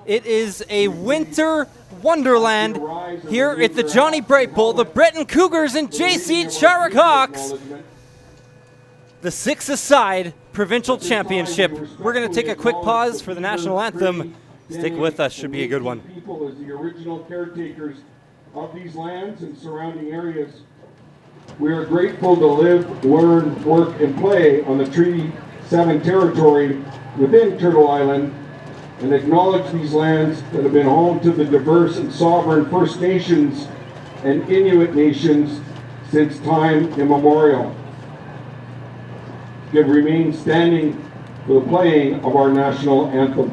It is a winter wonderland here at the Johnny Bright Bowl. The Breton Cougars and JC Charyk Hawks, the six-a-side provincial championship. We're going to take a quick pause for the national anthem. Stick with us, should be a good one. People as the original caretakers of these lands and surrounding areas. We are grateful to live, learn, work, and play on the Treaty 7 territory within Turtle Island, and acknowledge these lands that have been home to the diverse and sovereign First Nations and Inuit nations since time immemorial. Give remain standing for the playing of our national anthem.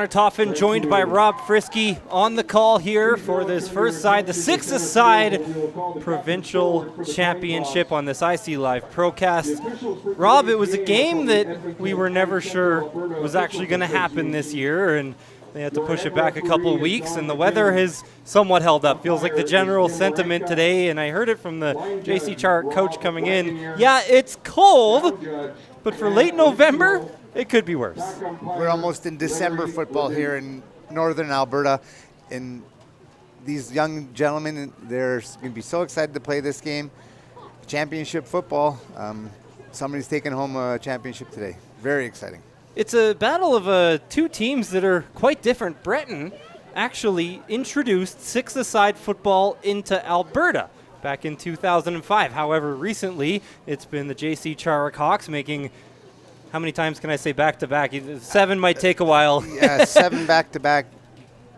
Toffin joined by Rob Frisky on the call here for this first side, the six-a-side provincial championship on this IC Live Procast. Rob, it was a game that we were never sure was actually going to happen this year, and they had to push it back a couple of weeks, and the weather has somewhat held up. Feels like the general sentiment today, and I heard it from the JC Charyk coach coming in. Yeah, it's cold, but for late November, it could be worse. We're almost in December football here in northern Alberta, and these young gentlemen, they're going to be so excited to play this game. Championship football. Somebody's taking home a championship today. Very exciting. It's a battle of two teams that are quite different. Breton actually introduced six-a-side football into Alberta back in 2005. However, recently it's been the JC Charyk Hawks making, how many times can I say back-to-back? 7 might take a while. Yeah, 7 back-to-back.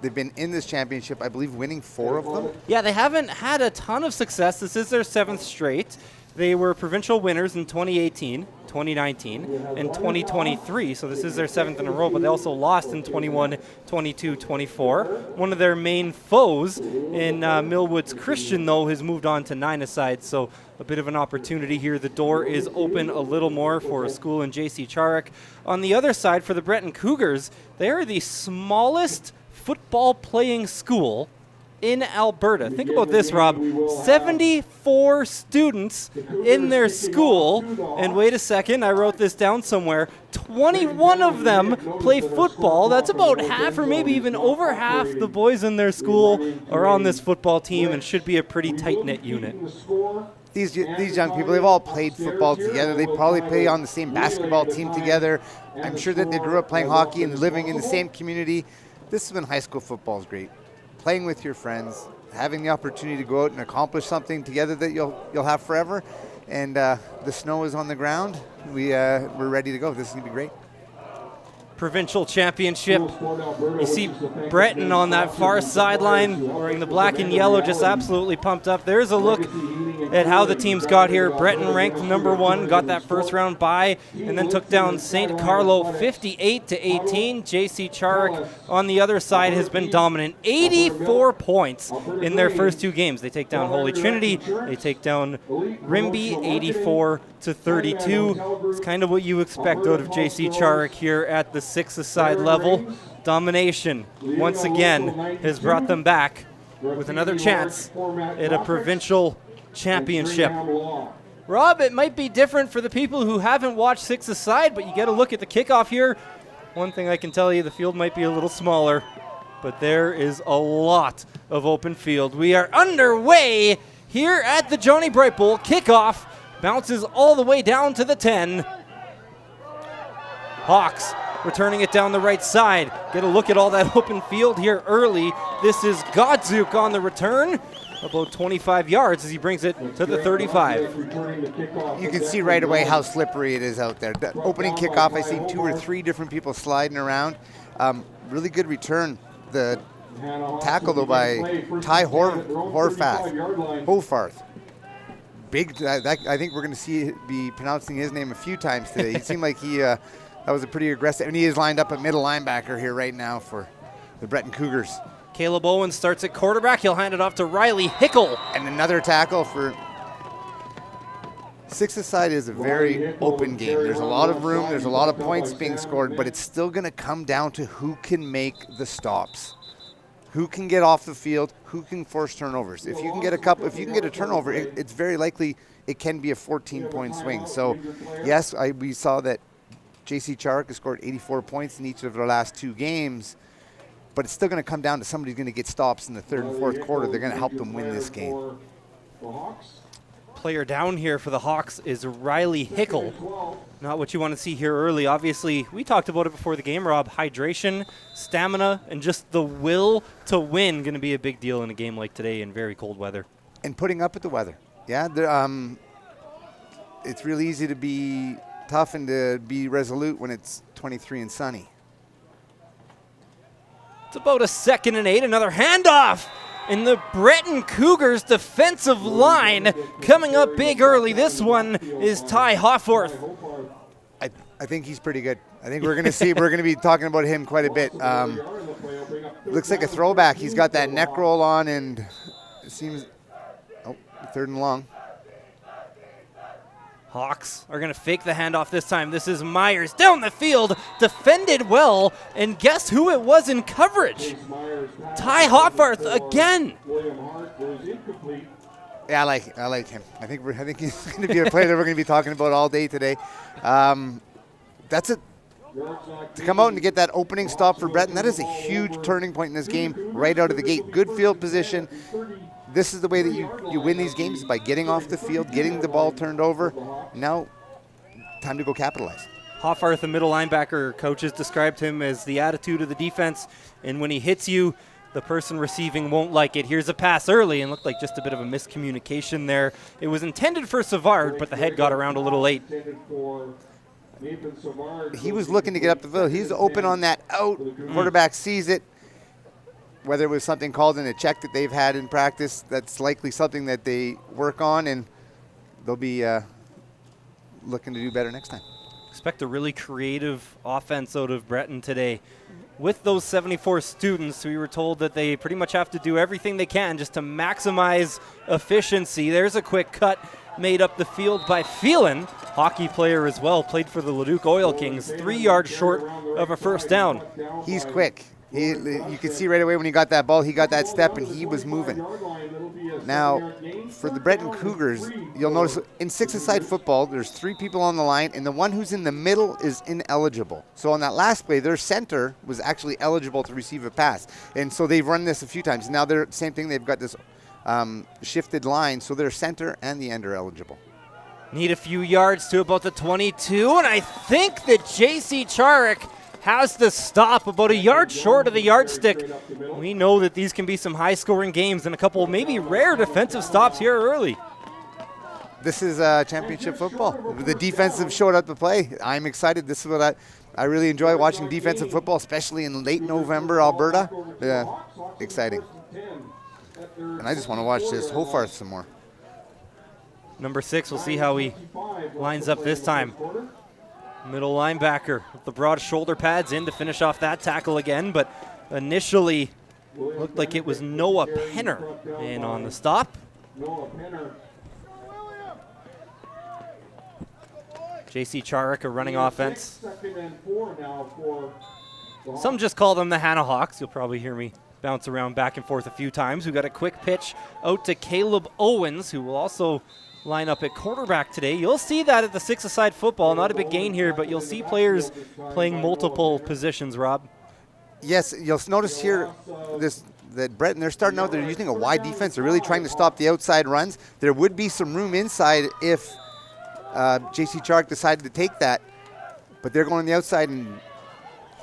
They've been in this championship, I believe, winning 4 of them. Yeah, they haven't had a ton of success. This is their 7th straight. They were provincial winners in 2018, 2019, and 2023, so this is their 7th in a row, but they also lost in 21, 22, 24. One of their main foes in Millwood's Christian, though, has moved on to 9-a-side, so a bit of an opportunity here. The door is open a little more for a school in JC Charyk. On the other side, for the Breton Cougars, they are the smallest football playing school in Alberta. Think about this, Rob. 74 students in their school, and wait a second, I wrote this down somewhere. 21 of them play football. That's about half, or maybe even over half, the boys in their school are on this football team, and should be a pretty tight-knit unit. These young people, they've all played football together. They probably play on the same basketball team together. I'm sure that they grew up playing hockey and living in the same community. This is when high school football is great. Playing with your friends, having the opportunity to go out and accomplish something together that you'll have forever. And the snow is on the ground. We're ready to go. This is going to be great. Provincial championship. You see Breton on that far sideline wearing the black and yellow, just absolutely pumped up. There's a look at how the teams got here. Breton ranked number 1, got that first round bye, and then took down St. Carlo 58-18. JC Charyk on the other side has been dominant. 84 points in their first 2 games. They take down Holy Trinity, they take down Rimby 84-32. It's kind of what you expect out of JC Charyk here at the six-a-side level. Domination once again has brought them back with another chance at a provincial championship. Rob, it might be different for the people who haven't watched Six Aside, but you get a look at the kickoff here. One thing I can tell you, the field might be a little smaller, but there is a lot of open field. We are underway here at the Johnny Bright Bowl. Kickoff bounces all the way down to the 10. Hawks returning it down the right side. Get a look at all that open field here early. This is Godzuk on the return, about 25 yards as he brings it to the 35. You can see right away how slippery it is out there. The opening kickoff, I see 2 or 3 different people sliding around. Really good return. The tackle, though, by Ty Hofarth. Big. I think we're going to be pronouncing his name a few times today. He seemed like that was a pretty aggressive, and he is lined up at middle linebacker here right now for the Breton Cougars. Caleb Owens starts at quarterback. He'll hand it off to Riley Hickle. And another tackle for Six Aside is a very open game. There's a lot of room. There's a lot of points being scored, but it's still going to come down to who can make the stops, who can get off the field, who can force turnovers. If you can get a turnover, it's very likely it can be a 14-point swing. So, yes, we saw that J.C. Charyk has scored 84 points in each of their last 2 games, but it's still going to come down to somebody's going to get stops in the 3rd and 4th quarter. They're going to help them win this game. Player down here for the Hawks is Riley Hickle. Not what you want to see here early. Obviously, we talked about it before the game, Rob. Hydration, stamina, and just the will to win going to be a big deal in a game like today in very cold weather. And putting up with the weather. Yeah, it's really easy to be tough and to be resolute when it's 23 and sunny. It's about a 2nd and 8. Another handoff. And the Breton Cougars defensive line coming up big early. This one is Ty Hofarth. I think he's pretty good. I think we're going to be talking about him quite a bit. Looks like a throwback. He's got that neck roll on, and it seems 3rd and long. Hawks are going to fake the handoff this time. This is Myers down the field, defended well, and guess who it was in coverage? Ty Hofarth again. Yeah, I like him. I think he's going to be a player that we're going to be talking about all day today. That's it. To come out and to get that opening stop for Breton, that is a huge turning point in this game right out of the gate. Good field position. This is the way that you win these games, by getting off the field, getting the ball turned over. Now, time to go capitalize. Hofarth, the middle linebacker, coaches described him as the attitude of the defense, and when he hits you, the person receiving won't like it. Here's a pass early, and looked like just a bit of a miscommunication there. It was intended for Savard, but the head got around a little late. He was looking to get up the field. He's open on that out. Quarterback sees it. Whether it was something called in a check that they've had in practice, that's likely something that they work on, and they'll be looking to do better next time. Expect a really creative offense out of Breton today. With those 74 students, we were told that they pretty much have to do everything they can just to maximize efficiency. There's a quick cut made up the field by Phelan, hockey player as well, played for the Leduc Oil Kings, 3 yards short of a first down. He's quick. You could see right away when he got that ball, he got that step, and he was moving. Now, for the Breton Cougars, you'll notice in 6-a-side football, there's 3 people on the line, and the one who's in the middle is ineligible. So on that last play, their center was actually eligible to receive a pass. And so they've run this a few times. Now, they're same thing. They've got this shifted line, so their center and the end are eligible. Need a few yards to about the 22, and I think that J.C. Charyk has the stop about a yard short of the yardstick. We know that these can be some high-scoring games and a couple maybe rare defensive stops here early. This is championship football. The defense have showed up to play. I'm excited. This is what I really enjoy watching defensive football, especially in late November, Alberta. Exciting. And I just want to watch this Hofarth some more. Number 6, we'll see how he lines up this time. Middle linebacker with the broad shoulder pads in to finish off that tackle again, but initially looked like it was Noah Penner in on the stop. J.C. Charyk, a running offense. Some just call them the Hanna Hawks. You'll probably hear me bounce around back and forth a few times. We got a quick pitch out to Caleb Owens, who will also line up at quarterback today. You'll see that at the six-a-side football. Not a big gain here, but you'll see players playing multiple positions, Rob. Yes, you'll notice here that Breton, they're starting out, they're using a wide defense. They're really trying to stop the outside runs. There would be some room inside if J.C. Charyk decided to take that, but they're going on the outside and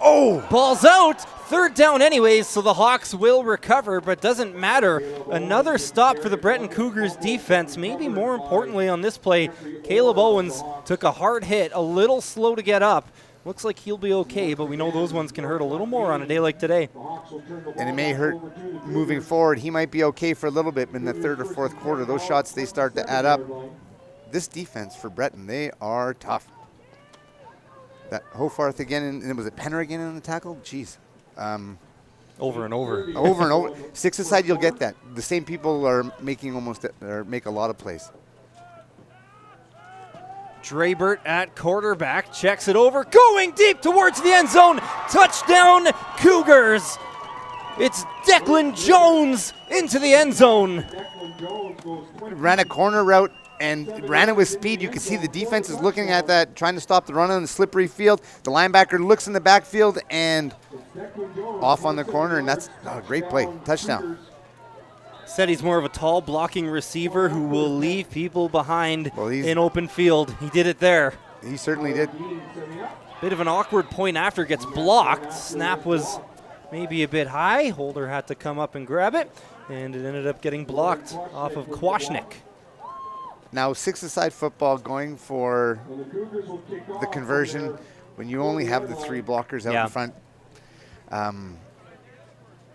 Ball's out. Third down anyways, so the Hawks will recover, but doesn't matter. Another stop for the Breton Cougars defense. Maybe more importantly on this play, Caleb Owens took a hard hit, a little slow to get up. Looks like he'll be okay, but we know those ones can hurt a little more on a day like today. And it may hurt moving forward. He might be okay for a little bit, but in the third or fourth quarter, those shots, they start to add up. This defense for Breton, they are tough. That Hofarth again, and was it Penner again in the tackle? Jeez. Over and over. Over and over. Six-a-side, you'll get that. The same people are make a lot of plays. Drabert at quarterback, checks it over, going deep towards the end zone. Touchdown, Cougars. It's Declan Jones into the end zone. Ran a corner route and ran it with speed. You can see the defense is looking at that, trying to stop the run on the slippery field. The linebacker looks in the backfield and off on the corner, and that's a great play. Touchdown. Said he's more of a tall blocking receiver who will leave people behind in open field. He did it there. He certainly did. Bit of an awkward point after, gets blocked. Snap was maybe a bit high. Holder had to come up and grab it, and it ended up getting blocked off of Kwasnick. Now, six-a-side football going for the conversion when you only have the three blockers out in front.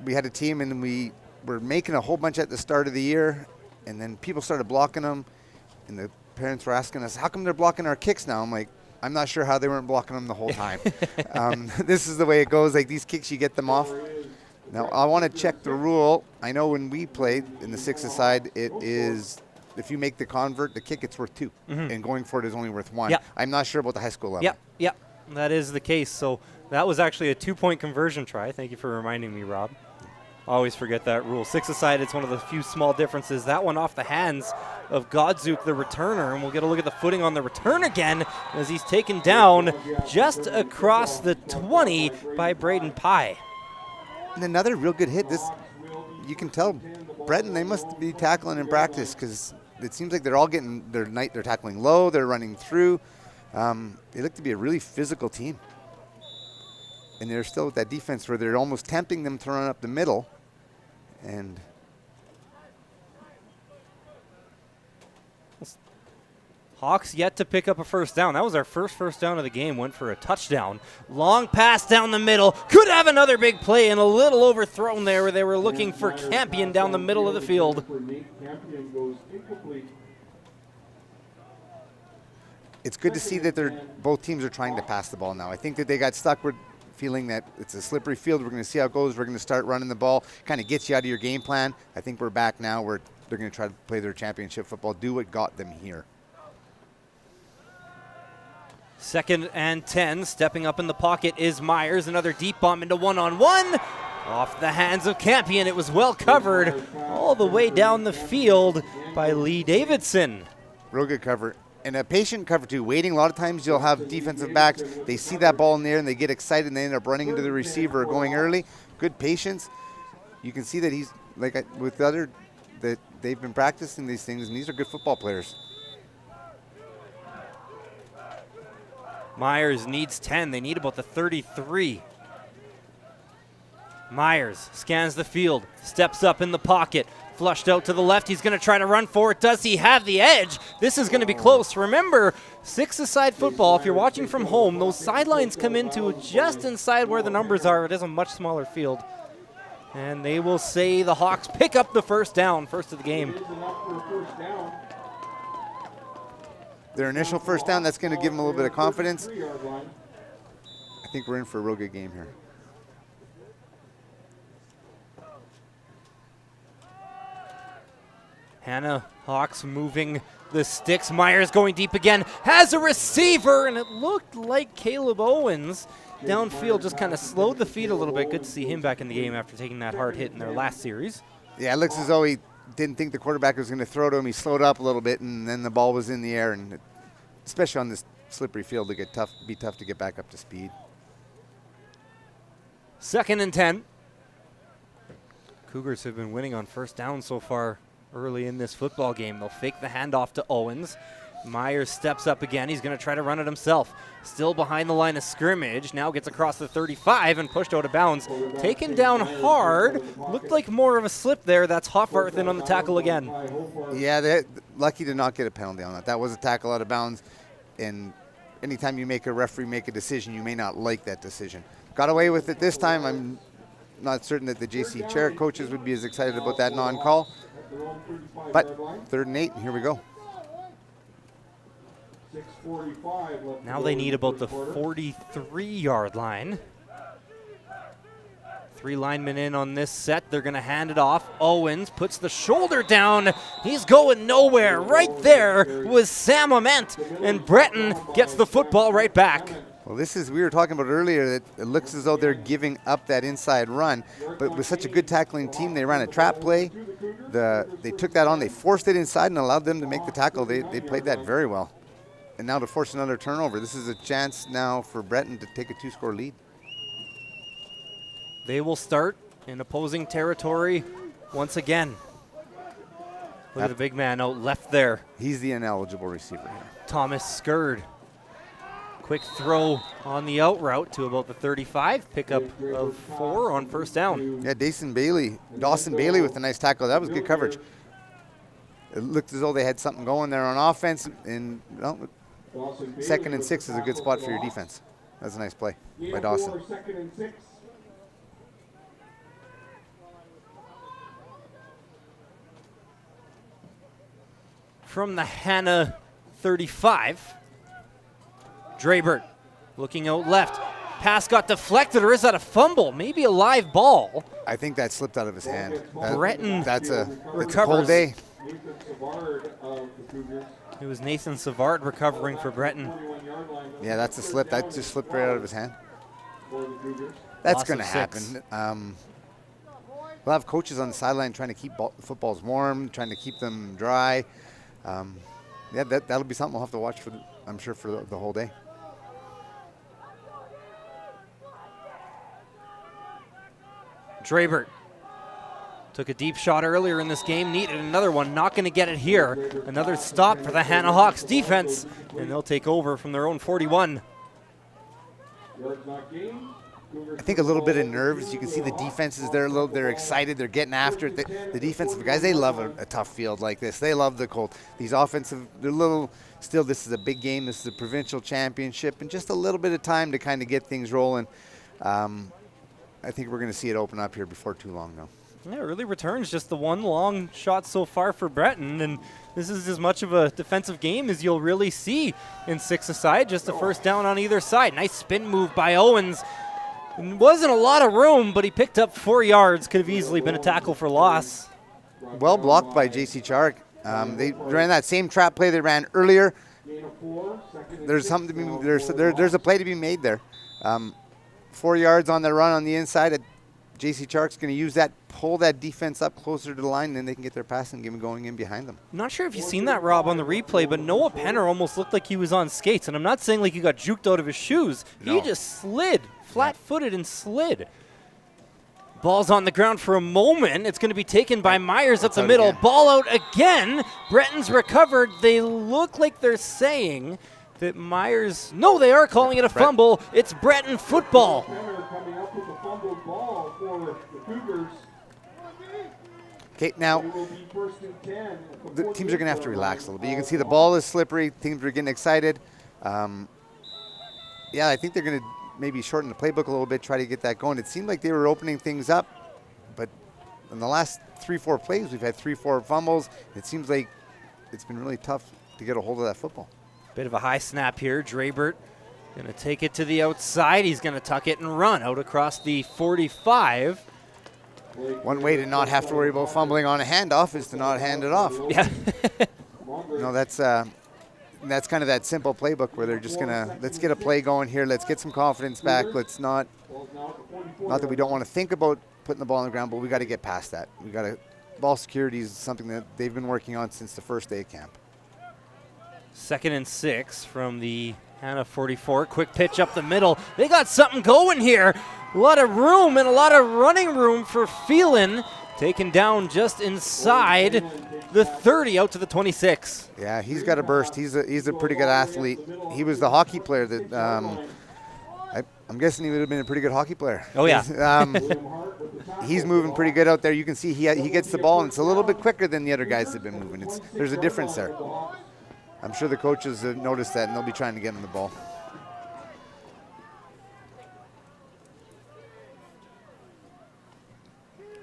We had a team, and we were making a whole bunch at the start of the year, and then people started blocking them, and the parents were asking us, how come they're blocking our kicks now? I'm like, I'm not sure how they weren't blocking them the whole time. This is the way it goes. Like, these kicks, you get them off. Now, I want to check the rule. I know when we played in the six-a-side, it is – if you make the convert, the kick, it's worth 2. And going for it is only worth 1. Yep. I'm not sure about the high school level. Yep, that is the case. So that was actually a 2-point conversion try. Thank you for reminding me, Rob. Always forget that rule. Six-a-side, it's one of the few small differences. That one off the hands of Godzuk, the returner, and we'll get a look at the footing on the return again as he's taken down just across the 20 by Braden Pye. And another real good hit. This, you can tell, Breton, they must be tackling in practice because it seems like they're all getting they're tackling low, they're running through. They look to be a really physical team. And they're still with that defense where they're almost tempting them to run up the middle. And Hawks yet to pick up a first down. That was our first down of the game. Went for a touchdown. Long pass down the middle. Could have another big play and a little overthrown there where they were looking for Campion down the middle of the field. It's good to see that both teams are trying to pass the ball now. I think that they got stuck with feeling that it's a slippery field. We're going to see how it goes. We're going to start running the ball. Kind of gets you out of your game plan. I think we're back now where they're going to try to play their championship football, do what got them here. 2nd and 10, stepping up in the pocket is Myers. Another deep bomb into one-on-one. Off the hands of Campion. It was well covered all the way down the field by Lee Davidson. Real good cover. And a patient cover, too. Waiting, a lot of times you'll have defensive backs. They see that ball in there and they get excited and they end up running into the receiver or going early. Good patience. You can see that he's, like with the other, that they've been practicing these things, and these are good football players. Myers needs 10. They need about the 33. Myers scans the field, steps up in the pocket, flushed out to the left. He's going to try to run for it. Does he have the edge? This is going to be close. Remember, six-a-side football, if you're watching from home, those sidelines come into just inside where the numbers are. It is a much smaller field. And they will say the Hawks pick up the first down, first of the game. Their initial first down, that's going to give them a little bit of confidence. I think we're in for a real good game here. Hanna Hawks moving the sticks. Myers going deep again. Has a receiver, and it looked like Caleb Owens downfield just kind of slowed the feet a little bit. Good to see him back in the game after taking that hard hit in their last series. Yeah, it looks as though didn't think the quarterback was going to throw to him. He slowed up a little bit, and then the ball was in the air. And especially on this slippery field, be tough to get back up to speed. 2nd and 10. Cougars have been winning on first down so far early in this football game. They'll fake the handoff to Owens. Myers steps up again. He's going to try to run it himself. Still behind the line of scrimmage. Now gets across the 35 and pushed out of bounds. Taken down hard. Looked like more of a slip there. That's Hoffarth in on the tackle again. Yeah, they're lucky to not get a penalty on that. That was a tackle out of bounds. And anytime you make a referee make a decision, you may not like that decision. Got away with it this time. I'm not certain that the JC Charyk coaches would be as excited about that non-call. But 3rd and 8, and here we go. Now they need about the 43-yard line. 3 linemen in on this set. They're going to hand it off. Owens puts the shoulder down. He's going nowhere. Right there was Sam Ament, and Breton gets the football right back. Well, we were talking about earlier that it looks as though they're giving up that inside run, but with such a good tackling team, they ran a trap play. They took that on. They forced it inside and allowed them to make the tackle. They played that very well. And now to force another turnover. This is a chance now for Breton to take a 2-score lead. They will start in opposing territory once again. Look at the big man out left there. He's the ineligible receiver here. Thomas Skird. Quick throw on the out route to about the 35. Pickup of 4 on first down. Yeah, Dawson Bailey with a nice tackle. That was good coverage. It looked as though they had something going there on offense. And 2nd and 6 is a good spot for your defense. That's a nice play by Dawson. From the Hanna 35, Drabert looking out left. Pass got deflected, or is that a fumble? Maybe a live ball. I think that slipped out of his hand. Breton That's a recovers. cold day. It was Nathan Savard recovering for Breton. Yeah, that's a slip. That just slipped right out of his hand. That's going to happen. We'll have coaches on the sideline trying to keep footballs warm, trying to keep them dry. Yeah, that'll be something we'll have to watch for, I'm sure, for the whole day. Drabert took a deep shot earlier in this game, needed another one, not going to get it here. Another stop for the Hanna Hawks defense, and they'll take over from their own 41. I think a little bit of nerves. You can see the defenses, they're excited, they're getting after it. The defensive guys, they love a tough field like this. They love the cold. These offensive, they're a little, still this is a big game, this is a provincial championship, and just a little bit of time to kind of get things rolling. I think we're going to see it open up here before too long, though. Yeah, early returns, just the one long shot so far for Breton, and this is as much of a defensive game as you'll really see in 6-a-side, just a first down on either side. Nice spin move by Owens. Wasn't a lot of room, but he picked up 4 yards. Could have easily been a tackle for loss. Well blocked by JC Charyk. They ran that same trap play they ran earlier. There's something to be, there's a play to be made there. 4 yards on the run on the inside. JC Charyk's going to use that, pull that defense up closer to the line, and then they can get their passing game going in behind them. I'm not sure if you've seen that, Rob, on the replay, but Noah Penner almost looked like he was on skates. And I'm not saying like he got juked out of his shoes. No. He just slid, flat-footed and slid. Ball's on the ground for a moment. It's going to be taken by Myers up the middle. Again. Ball out again. Breton's recovered. They look like they're saying that Myers, no, they are calling it a fumble. It's Breton football. Okay, now the teams are going to have to relax a little bit. You can see the ball is slippery. Teams are getting excited. Yeah, I think they're going to maybe shorten the playbook a little bit, try to get that going. It seemed like they were opening things up, but in the last 3-4 plays, we've had 3-4 fumbles. It seems like it's been really tough to get a hold of that football. Bit of a high snap here. Drabert going to take it to the outside. He's going to tuck it and run out across the 45. One way to not have to worry about fumbling on a handoff is to not hand it off. Yeah. No, that's kind of that simple playbook where they're just going to, let's get a play going here. Let's get some confidence back. Let's not that we don't want to think about putting the ball on the ground, but we got to get past that. We got to ball security is something that they've been working on since the first day of camp. 2nd and 6 from the Hanna 44. Quick pitch up the middle. They got something going here. A lot of room and a lot of running room for Phelan. Taken down just inside the 30 out to the 26. Yeah, he's got a burst. He's a pretty good athlete. He was the hockey player that I'm guessing he would have been a pretty good hockey player. Oh, yeah. He's moving pretty good out there. You can see he gets the ball, and it's a little bit quicker than the other guys have been moving. There's a difference there. I'm sure the coaches have noticed that, and they'll be trying to get him the ball.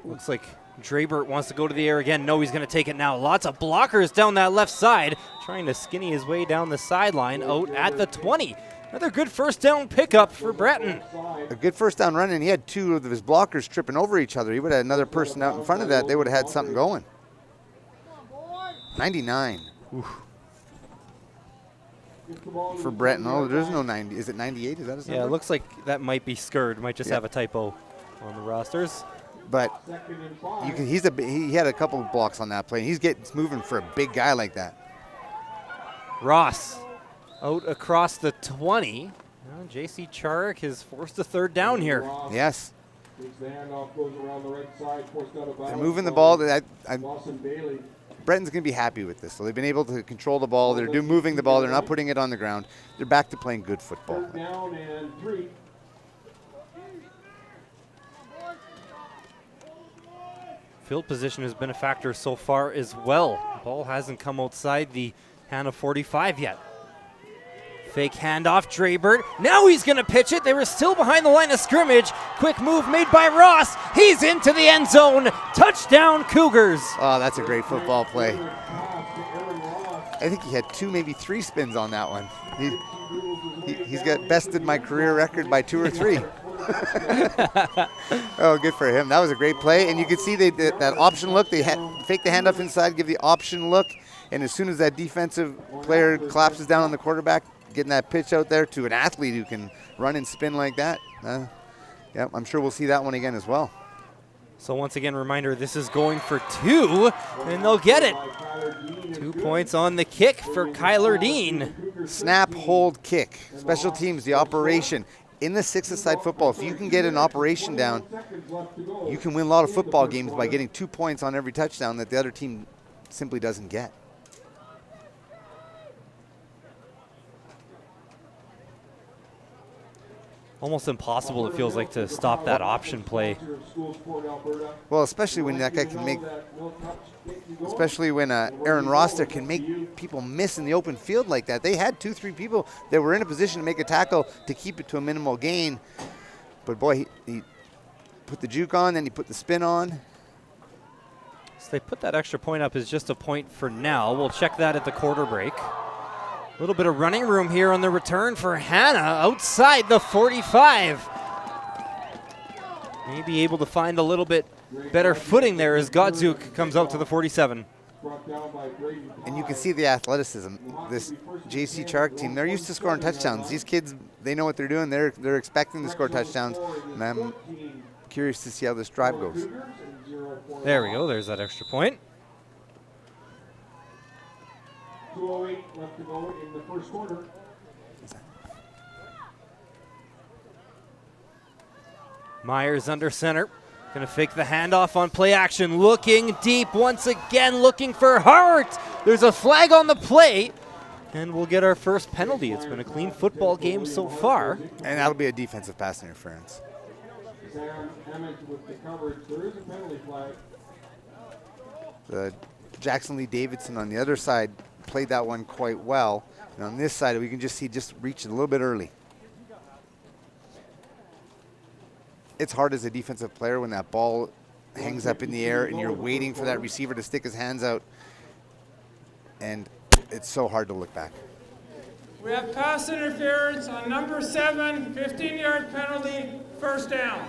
Looks like Drabert wants to go to the air again. No, he's going to take it now. Lots of blockers down that left side, trying to skinny his way down the sideline out at the 20. Another good first down pickup for Breton. A good first down run, and he had two of his blockers tripping over each other. He would have had another person out in front of that. They would have had something going. 99. Oof. For Breton. Oh, there's no 90. Is it 98? Is that his number? Yeah, it looks like that might be Skird. Might just have a typo on the rosters. But he had a couple of blocks on that play. He's moving for a big guy like that. Ross out across the 20. J.C. Charyk has forced a third down here. Yes. They're moving the ball. Breton's going to be happy with this. So they've been able to control the ball. They're moving the ball. They're not putting it on the ground. They're back to playing good football. Third down and 3. Field position has been a factor so far as well. Ball hasn't come outside the Hanna 45 yet. Fake handoff, Drabert. Now he's going to pitch it. They were still behind the line of scrimmage. Quick move made by Ross. He's into the end zone. Touchdown, Cougars. Oh, that's a great football play. I think he had 2, maybe 3 spins on that one. He's got bested my career record by 2 or 3. Oh, good for him. That was a great play. And you could see that option look. They fake the handoff inside, give the option look. And as soon as that defensive player collapses down on the quarterback, getting that pitch out there to an athlete who can run and spin like that. Yeah, I'm sure we'll see that one again as well. So once again, reminder, this is going for 2, and they'll get it. 2 points on the kick for Kyler Dean. Snap, hold, kick. Special teams, the operation. In the 6-a-side football, if you can get an operation down, you can win a lot of football games by getting 2 points on every touchdown that the other team simply doesn't get. Almost impossible, it feels like, to stop that option play. Well, especially when that guy can make, especially when Aaron Roster can make people miss in the open field like that. They had 2-3 people that were in a position to make a tackle to keep it to a minimal gain. But boy, he put the juke on, then he put the spin on. So they put that extra point up as just a point for now. We'll check that at the quarter break. A little bit of running room here on the return for Hanna outside the 45. Maybe able to find a little bit better footing there as Godzuk comes out to the 47. And you can see the athleticism. This J.C. Charyk team, they're used to scoring touchdowns. These kids, they know what they're doing. They're expecting to score touchdowns. And I'm curious to see how this drive goes. There we go. There's that extra point. 2:08 left to go in the first quarter. Myers under center. Going to fake the handoff on play action. Looking deep once again, looking for Hart. There's a flag on the play, and we'll get our first penalty. It's been a clean football game so far. And that'll be a defensive pass interference. Sam Emmett with the coverage. There is a penalty flag. The Jackson Lee Davidson on the other side played that one quite well. And on this side, we can just see reached a little bit early. It's hard as a defensive player when that ball hangs up in the air and you're waiting for that receiver to stick his hands out. And it's so hard to look back. We have pass interference on number 7, 15-yard penalty, first down.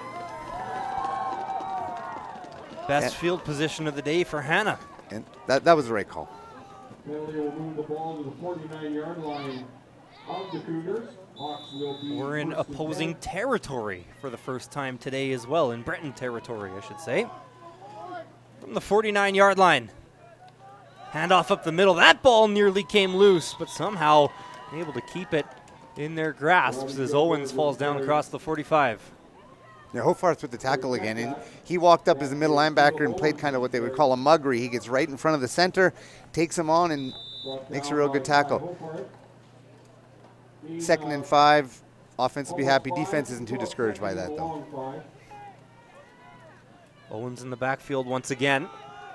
Best field position of the day for Hanna. And that was the right call. Penalty will move the ball to the 49-yard line of the Cougars. Hawks will be We're in opposing territory for the first time today as well, in Breton territory, I should say. from the 49-yard line. Handoff up the middle. That ball nearly came loose, but somehow able to keep it in their grasps as Owens falls down across the 45. Yeah, Hofarth with the tackle again, and he walked up as a middle linebacker and played kind of what they would call a muggery. He gets right in front of the center, takes him on, and makes a real good tackle. 2nd and 5. Offense will be happy. Defense isn't too discouraged by that, though. Owens in the backfield once again.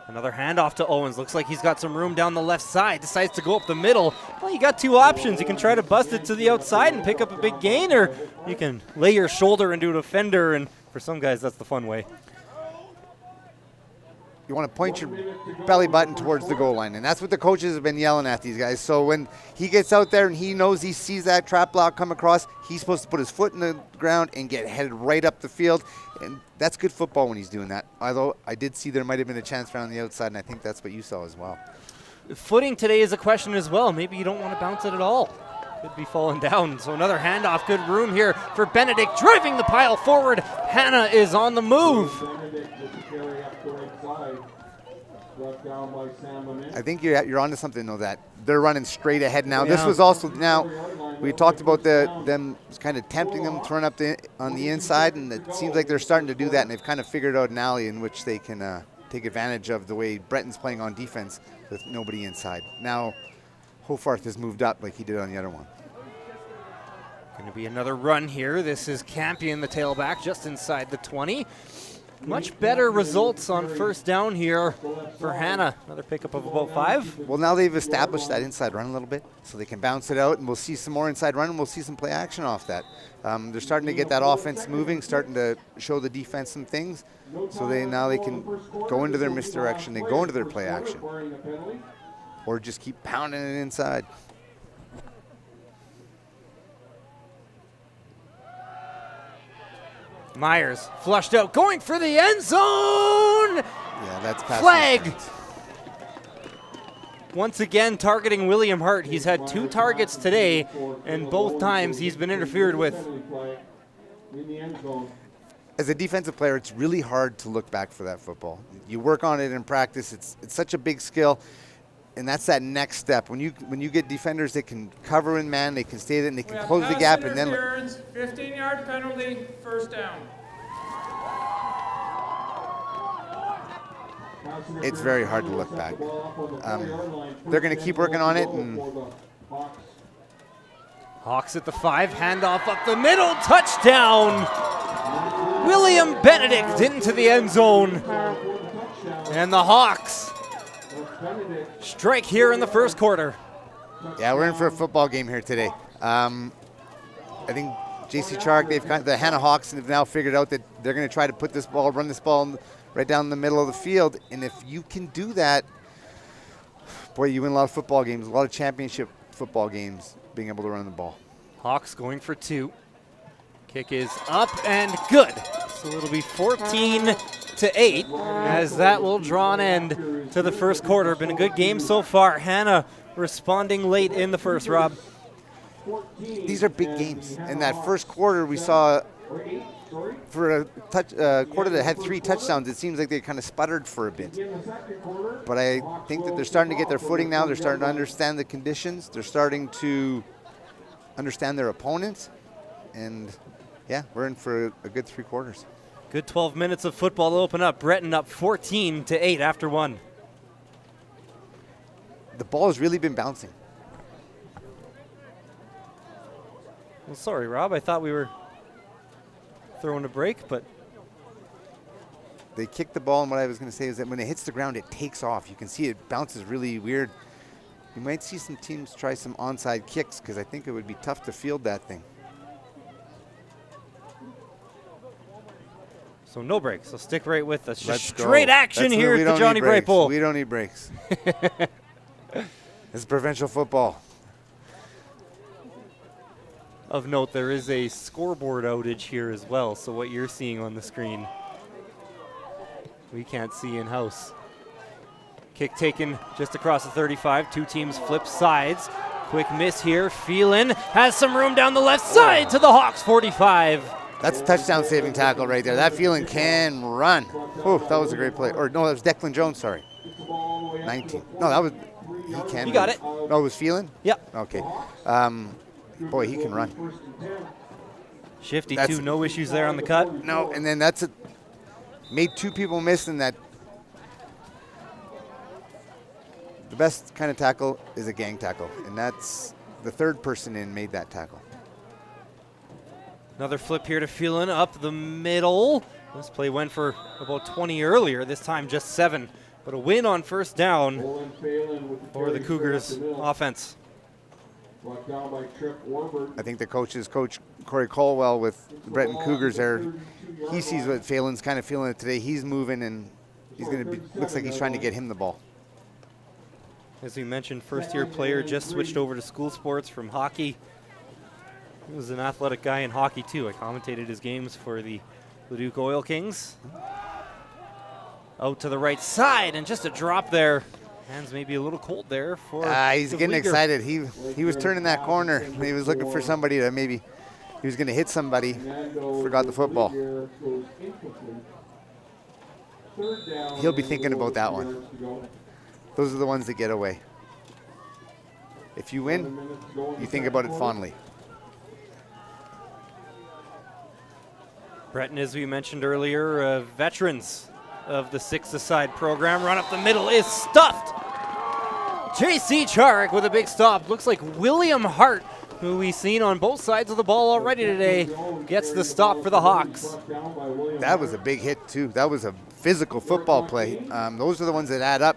Another handoff to Owens. Looks like he's got some room down the left side. Decides to go up the middle. Well, you got two options. You can try to bust it to the outside and pick up a big gain, or you can lay your shoulder into a defender, and for some guys, that's the fun way. You want to point your belly button towards the goal line, and that's what the coaches have been yelling at these guys. So when he gets out there and he knows he sees that trap block come across, he's supposed to put his foot in the ground and get headed right up the field, and that's good football when he's doing that. Although I did see there might have been a chance around the outside, and I think that's what you saw as well. Footing today is a question as well. Maybe you don't want to bounce it at all. Could be falling down. So another handoff. Good room here for Benedict, driving the pile forward. Hanna is on the move. I think you're onto something, though, that they're running straight ahead now. Yeah. This was also, now, we talked about them kind of tempting them to run up on the inside, and it seems like they're starting to do that, and they've kind of figured out an alley in which they can take advantage of the way Breton's playing on defense with nobody inside. Now, Hofarth has moved up like he did on the other one. Going to be another run here. This is Campion, the tailback, just inside the 20. Much better results on first down here for Hanna. Another pickup of about 5. Well, now they've established that inside run a little bit, so they can bounce it out, and we'll see some more inside run, and we'll see some play action off that. They're starting to get that offense moving, starting to show the defense some things, so now they can go into their misdirection, they go into their play action, or just keep pounding it inside. Myers flushed out, going for the end zone. Yeah, that's pass flag. Once again, targeting William Hart. He's had 2 targets today, and both times he's been interfered with. As a defensive player, it's really hard to look back for that football. You work on it in practice. It's such a big skill, and that's that next step. When you get defenders that can cover in man, they can stay there, and they can close the gap, and then 15-yard penalty, first down. It's very hard to look back. They're going to keep working on it. And Hawks at the 5, handoff up the middle, touchdown. William Benedict into the end zone. And the Hawks strike here in the first quarter. Yeah, we're in for a football game here today. I think J.C. Charyk, they've got the Hanna Hawks, and have now figured out that they're going to try to put this ball, run this ball right down the middle of the field. And if you can do that, boy, you win a lot of football games, a lot of championship football games, being able to run the ball. Hawks going for 2. Kick is up and good. So it'll be 14-8 as that will draw an end to the first quarter. Been a good game so far. Hanna responding late in the first, Rob. These are big games. In that first quarter, we saw for a quarter that had 3 touchdowns, it seems like they kind of sputtered for a bit. But I think that they're starting to get their footing now. They're starting to understand the conditions. They're starting to understand their opponents. And, yeah, we're in for a good 3 quarters. Good 12 minutes of football to open up. Breton up 14-8 after 1. The ball has really been bouncing. Well, sorry, Rob. I thought we were throwing a break, but they kicked the ball, and what I was going to say is that when it hits the ground, it takes off. You can see it bounces really weird. You might see some teams try some onside kicks, because I think it would be tough to field that thing. So no breaks. So stick right with us. Let's straight go. Action here at the Johnny Bright Bowl. We don't need breaks. It's provincial football. Of note, there is a scoreboard outage here as well, so what you're seeing on the screen, we can't see in-house. Kick taken just across the 35. 2 teams flip sides. Quick miss here. Phelan has some room down the left side to the Hawks 45. That's a touchdown saving tackle right there. That Phelan can run. Oh, that was a great play. Or no, that was Declan Jones, sorry. 19. No, that was, he can. You got it. No, it was Phelan? Yep. Okay. Boy, he can run. Shifty That's- too, no issues there on the cut. No, and then that's it. Made 2 people miss in that. The best kind of tackle is a gang tackle, and that's the 3rd person in made that tackle. Another flip here to Phelan up the middle. This play went for about 20 earlier, this time just 7. But a win on first down for the Cougars offense. I think the coach is Coach Corey Colwell with the Breton Cougars there. He sees what Phelan's kind of feeling it today. He's moving, and he's going to be, looks like he's trying to get him the ball. As we mentioned, first-year player just switched over to school sports from hockey. He was an athletic guy in hockey, too. I commentated his games for the Leduc Oil Kings. Out to the right side, and just a drop there. Hands maybe a little cold there for He's the getting Uyghur. excited. He was turning that corner. He was looking for somebody to maybe, he was going to hit somebody. Forgot the football. He'll be thinking about that one. Those are the ones that get away. If you win, you think about it fondly. Breton, as we mentioned earlier, veterans of the six-a-side program. Run up the middle is stuffed. J.C. Charyk with a big stop. Looks like William Hart, who we've seen on both sides of the ball already today, gets the stop for the Hawks. That was a big hit, too. That was a physical football play. Those are the ones that add up.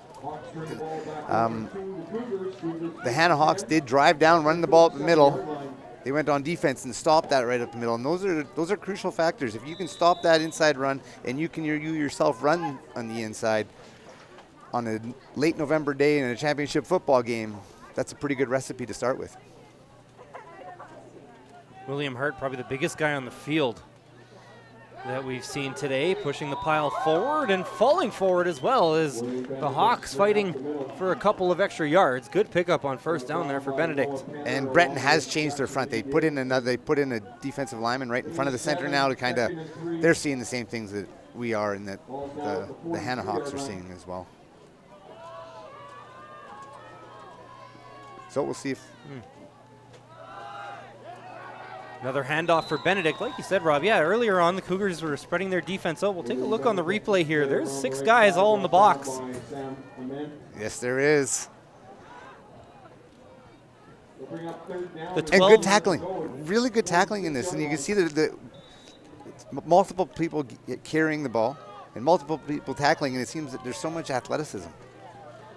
The Hanna Hawks did drive down, run the ball up the middle. They went on defense and stopped that right up the middle, and those are crucial factors. If you can stop that inside run, and you yourself run on the inside on a late November day in a championship football game, that's a pretty good recipe to start with. William Hart, probably the biggest guy on the field that we've seen today, pushing the pile forward and falling forward as well as the Hawks fighting for a couple of extra yards. Good pickup on first down there for Benedict. And Breton has changed their front. They put in a defensive lineman right in front of the center now to kind of, they're seeing the same things that we are and that the Hanna Hawks are seeing as well. So we'll see if. Another handoff for Benedict. Like you said, Rob, yeah, earlier on the Cougars were spreading their defense out. We'll take a look on the replay here. There's 6 guys all in the box. Yes, there is. The 12, And good tackling. Really good tackling in this. And you can see the multiple people carrying the ball and multiple people tackling, and it seems that there's so much athleticism.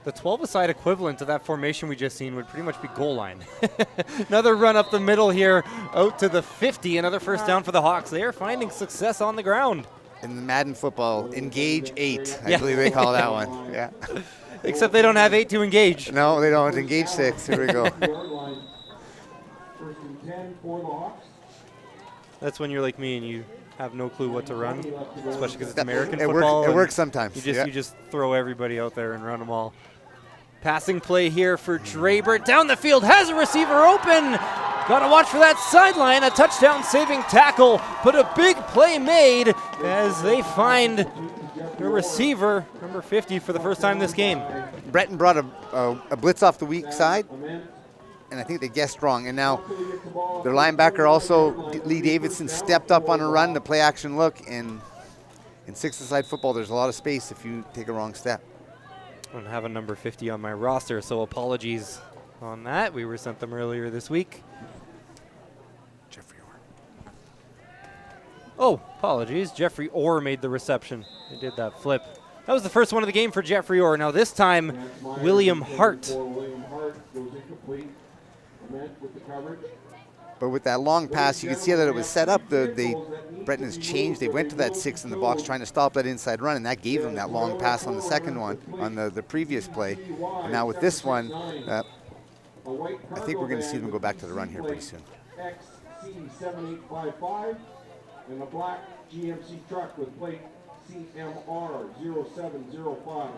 The 12-a-side equivalent to that formation we just seen would pretty much be goal line. Another run up the middle here, out to the 50. Another first down for the Hawks. They are finding success on the ground. In the Madden football, engage 8, I believe they call that one. Yeah. Except they don't have 8 to engage. No, they don't. Engage 6. Here we go. That's when you're like me and you have no clue what to run, especially because it's American football. It works sometimes. You just throw everybody out there and run them all. Passing play here for Draper. Down the field, has a receiver open. Got to watch for that sideline. A touchdown saving tackle, but a big play made as they find the receiver, number 50, for the first time this game. Breton brought a blitz off the weak side, and I think they guessed wrong. And now their linebacker also, Lee Davidson, stepped up on a run to play action look. And in six-a-side football, there's a lot of space if you take a wrong step. I don't have a number 50 on my roster, so apologies on that. We were sent them earlier this week. Jeffrey Orr. Oh, apologies. Jeffrey Orr made the reception. They did that flip. That was the first one of the game for Jeffrey Orr. Now this time, William Hart. But with that long pass, you can see that it was set up. Breton has changed. They went to that 6 in the box trying to stop that inside run, and that gave them that long pass on the second one, on the previous play. And now with this one, I think we're going to see them go back to the run here pretty soon. XC7855 and a black GMC truck with plate CMR 0705.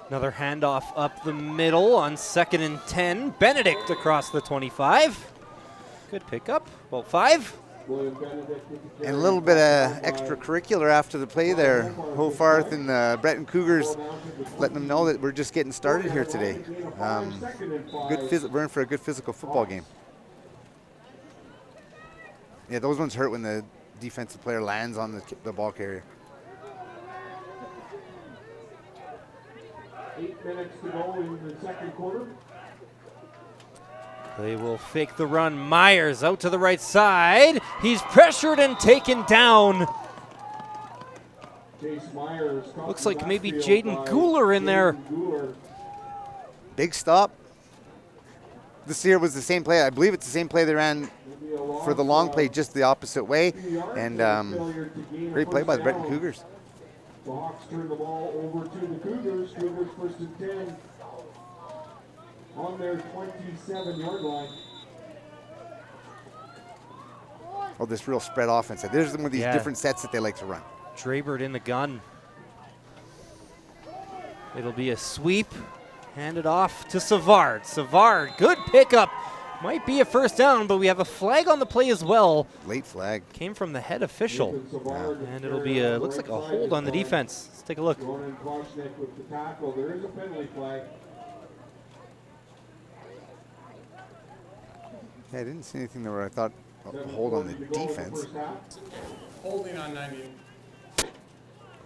Another handoff up the middle on 2nd and 10. Benedict across the 25. Good pickup. About 5. And a little bit of extracurricular after the play there. Hofarth and the Breton Cougars letting them know that we're just getting started here today. We're in for a good physical football game. Yeah, those ones hurt when the defensive player lands on the ball carrier. 8 minutes to go in the second quarter. They will fake the run. Myers out to the right side. He's pressured and taken down. Looks like maybe Jaden Gooler in there. Big stop. This here was the same play. I believe it's the same play they ran for the long play, just the opposite way. And great play by the Breton Cougars. The Hawks turn the ball over to the Cougars. Cougars first and 10 on their 27-yard line. Oh, this real spread offense. There's some of these different sets that they like to run. Drabert in the gun. It'll be a sweep. Handed off to Savard. Savard, good pickup. Might be a first down, but we have a flag on the play as well. Late flag. Came from the head official. And it'll be a, looks like a hold on the defense. Let's take a look. With the tackle. There is a penalty flag. Yeah, I didn't see anything there where I thought a hold on the defense. Holding on 90.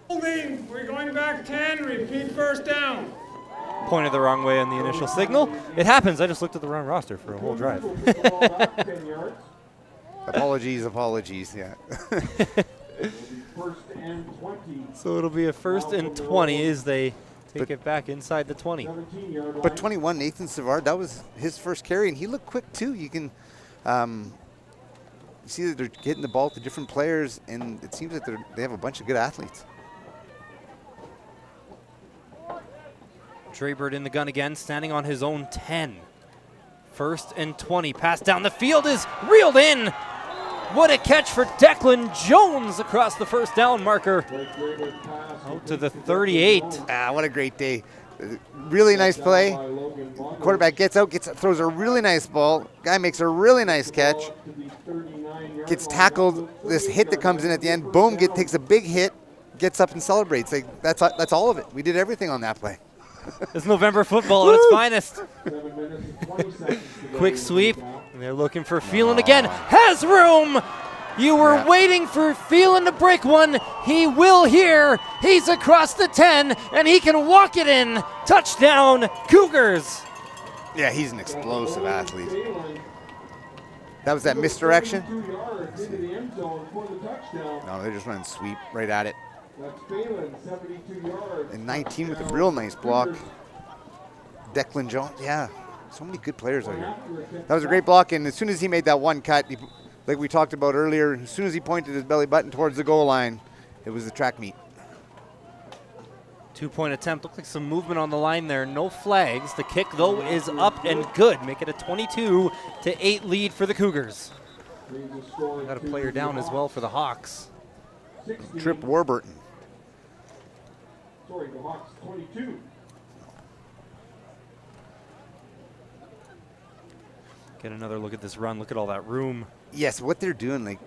Holding. We're going back 10. Repeat first down. Pointed the wrong way on the initial signal. It happens. I just looked at the wrong roster for a whole drive. Apologies, yeah. First and 20. So it'll be a first and 20 as they take it back inside the 20. But 21, Nathan Savard, that was his first carry, and he looked quick too. You can see that they're getting the ball to different players, and it seems that they have a bunch of good athletes. Drabert in the gun again, standing on his own 10. First and 20. Pass down the field is reeled in. What a catch for Declan Jones across the first down marker. Out to the 38. What a great day. Really nice play. Quarterback gets out, throws a really nice ball. Guy makes a really nice catch. Gets tackled. This hit that comes in at the end, boom, takes a big hit, gets up and celebrates. Like, that's all of it. We did everything on that play. It's November football at its finest. Quick sweep, and they're looking for Phelan again. Has room! You were waiting for Phelan to break one. He will here. He's across the 10, and he can walk it in. Touchdown, Cougars. Yeah, he's an explosive athlete. That was that misdirection? No, they're just running sweep right at it. That's Phelan, 72 yards. And 19 with a real nice block. Declan Jones, so many good players out here. That was a great block, and as soon as he made that one cut, like we talked about earlier, as soon as he pointed his belly button towards the goal line, it was the track meet. 2-point attempt. Looked like some movement on the line there. No flags. The kick, though, is up and good. Make it a 22-8 lead for the Cougars. Got a player down as well for the Hawks. Trip Warburton. Sorry, the Hawks 22. Get another look at this run. Look at all that room. Yes, what they're doing, like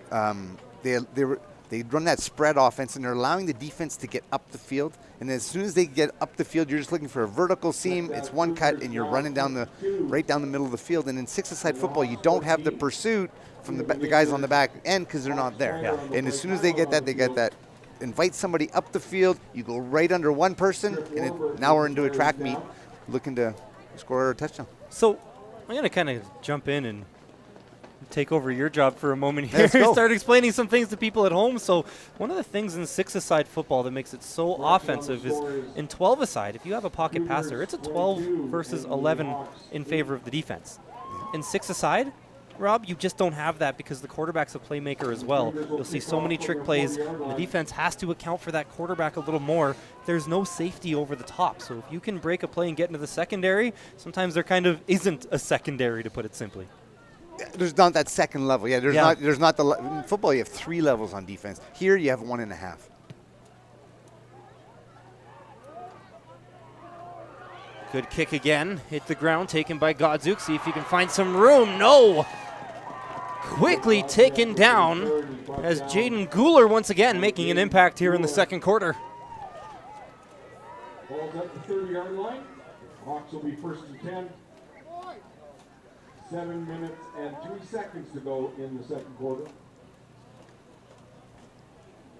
they run that spread offense, and they're allowing the defense to get up the field. And as soon as they get up the field, you're just looking for a vertical seam. It's one cut, and you're running right down the middle of the field. And in six-a-side football, you don't have the pursuit from the guys on the back end because they're not there. Yeah. And as soon as they get that. Invite somebody up the field. You go right under one person, and now we're into a track meet, looking to score a touchdown. So I'm going to kind of jump in and take over your job for a moment here. Let's go. Start explaining some things to people at home. So one of the things in six-a-side football that makes it so offensive is in 12-a-side, if you have a pocket passer, it's a 12 versus 11 in favor of the defense. In six-a-side, Rob, you just don't have that because the quarterback's a playmaker as well. You'll see so many trick plays. The defense has to account for that quarterback a little more. There's no safety over the top. So if you can break a play and get into the secondary, sometimes there kind of isn't a secondary, to put it simply. There's not that second level. Yeah, there's not in football, you have 3 levels on defense. Here you have 1.5. Good kick again. Hit the ground, taken by Godzuk. See if he can find some room. No! quickly taken down as Jaden Guler once again making an impact here in the second quarter. Ball's at the 30-yard line. Hawks will be first and 10. 7 minutes and 3 seconds to go in the second quarter.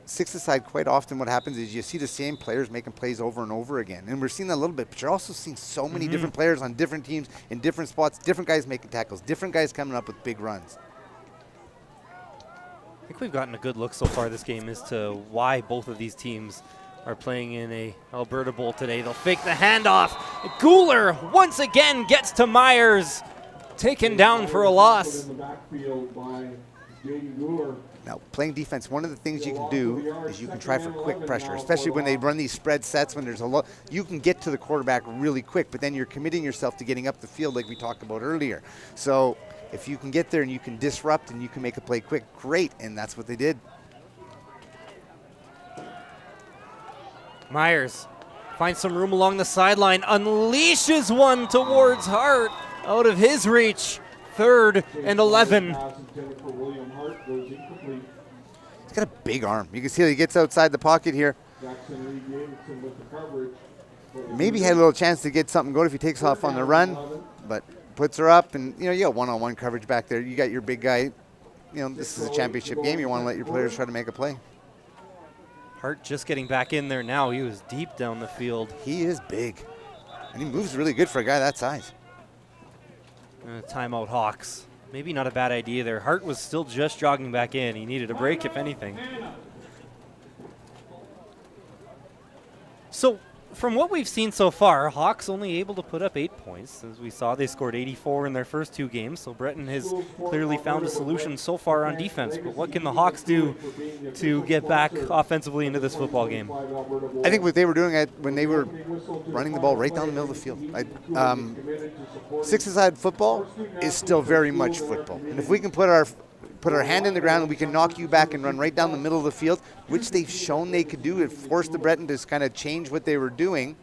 Six-a-side, quite often what happens is you see the same players making plays over and over again. And we're seeing that a little bit, but you're also seeing so many different players on different teams, in different spots, different guys making tackles, different guys coming up with big runs. I think we've gotten a good look so far this game as to why both of these teams are playing in a Alberta Bowl today. They'll fake the handoff. Guler once again gets to Myers, taken down for a loss. In the backfield by Jaden Guler. Now, playing defense, one of the things you can do is you can try for quick pressure, especially when they run these spread sets, when there's a lot. You can get to the quarterback really quick, but then you're committing yourself to getting up the field like we talked about earlier. So if you can get there and you can disrupt and you can make a play quick, great, and that's what they did. Myers finds some room along the sideline, unleashes one towards Hart, out of his reach. 3rd and 11. He's got a big arm. You can see that he gets outside the pocket here. Maybe had a little chance to get something going if he takes off on the run, but puts her up, and you got one-on-one coverage back there. You got your big guy. This is a championship game. You want to let your players try to make a play. Hart just getting back in there now. He was deep down the field. He is big, and he moves really good for a guy that size. Timeout Hawks. Maybe not a bad idea there. Hart was still just jogging back in. He needed a break, if anything. So, from what we've seen so far, Hawks only able to put up 8 points. As we saw, they scored 84 in their first 2 games, so Breton has clearly found a solution so far on defense. But what can the Hawks do to get back offensively into this football game? I think what they were doing when they were running the ball right down the middle of the field. Six-a-side football is still very much football. And if we can put our hand in the ground and we can knock you back and run right down the middle of the field, which they've shown they could do. It forced the Breton to kind of change what they were doing.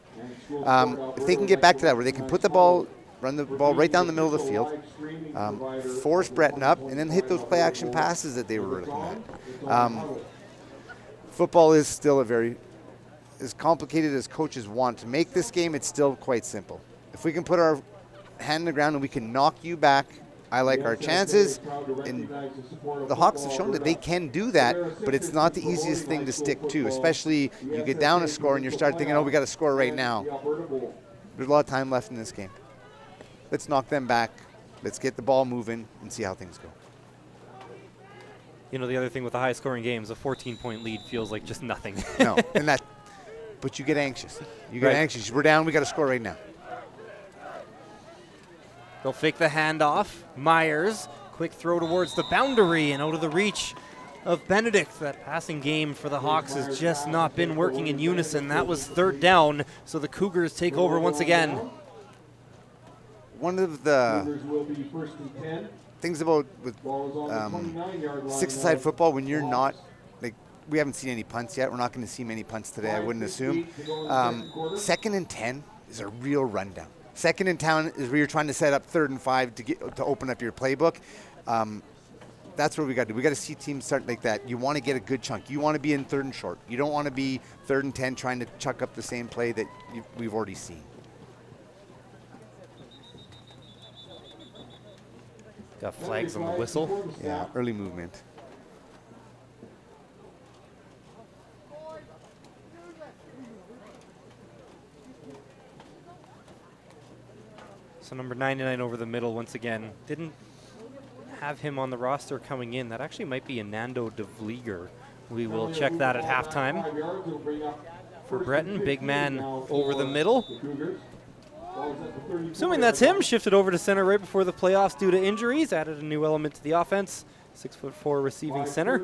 If they can get back to that, where they can put the ball, run the ball right down the middle of the field, force Breton up, and then hit those play-action passes that they were looking at. Football is still as complicated as coaches want to make this game. It's still quite simple. If we can put our hand in the ground and we can knock you back, I like our chances, and the Hawks have shown that they can do that, but it's not the easiest thing to stick to, especially you get down a score and you start thinking, oh, we got to score right now. There's a lot of time left in this game. Let's knock them back. Let's get the ball moving and see how things go. The other thing with the high-scoring games, a 14-point lead feels like just nothing. No, but you get anxious. You get anxious. We're down. We got to score right now. They'll fake the handoff. Myers, quick throw towards the boundary and out of the reach of Benedict. That passing game for the Hawks has just not been working in unison. That was 3rd down, so the Cougars take over once again. One of the things about with six-a-side football, when you're not, we haven't seen any punts yet. We're not going to see many punts today, I wouldn't assume. 2nd and 10 is a real rundown. 2nd and 10 is where you're trying to set up 3rd and 5 to open up your playbook. That's what we got to do. We got to see teams start like that. You want to get a good chunk. You want to be in 3rd and short. You don't want to be 3rd and 10 trying to chuck up the same play that we've already seen. Got flags on the whistle. Yeah, early movement. So number 99 over the middle once again. Didn't have him on the roster coming in. That actually might be a Nando de Vlieger. We will check that at halftime. For Breton, big man over the middle. Assuming that's him, shifted over to center right before the playoffs due to injuries. Added a new element to the offense. 6'4" receiving center.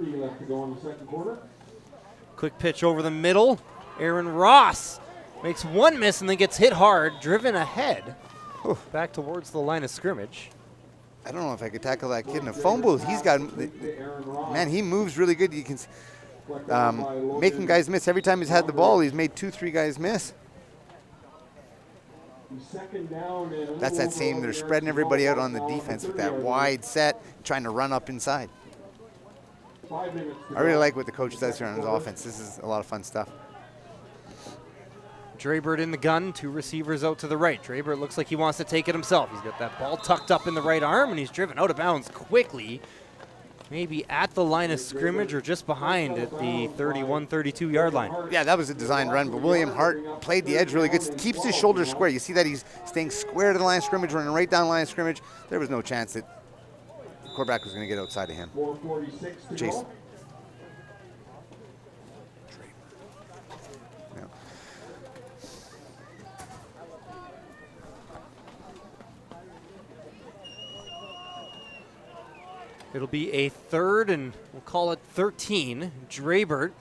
Quick pitch over the middle. Aaron Ross makes one miss and then gets hit hard, driven ahead. Back towards the line of scrimmage. I don't know if I could tackle that kid in a phone booth. He's got, man, he moves really good. You can making guys miss. Every time he's had the ball, he's made 2-3 guys miss. Second down and That's that same, they're spreading everybody out on the defense with that wide set, trying to run up inside. 5 minutes to I really go. like what the coach does here on his offense. This is a lot of fun stuff. Draybert in the gun, 2 receivers out to the right. Draybert looks like he wants to take it himself. He's got that ball tucked up in the right arm, and he's driven out of bounds quickly. Maybe at the line of scrimmage or just behind at the 31, 32-yard line. Yeah, that was a designed run, but William Hart played the edge really good. Keeps his shoulders square. You see that he's staying square to the line of scrimmage, running right down the line of scrimmage. There was no chance that the quarterback was going to get outside of him. 4:46 to Jason. go. Yeah. It'll be a 3rd and we'll call it 13. Draybert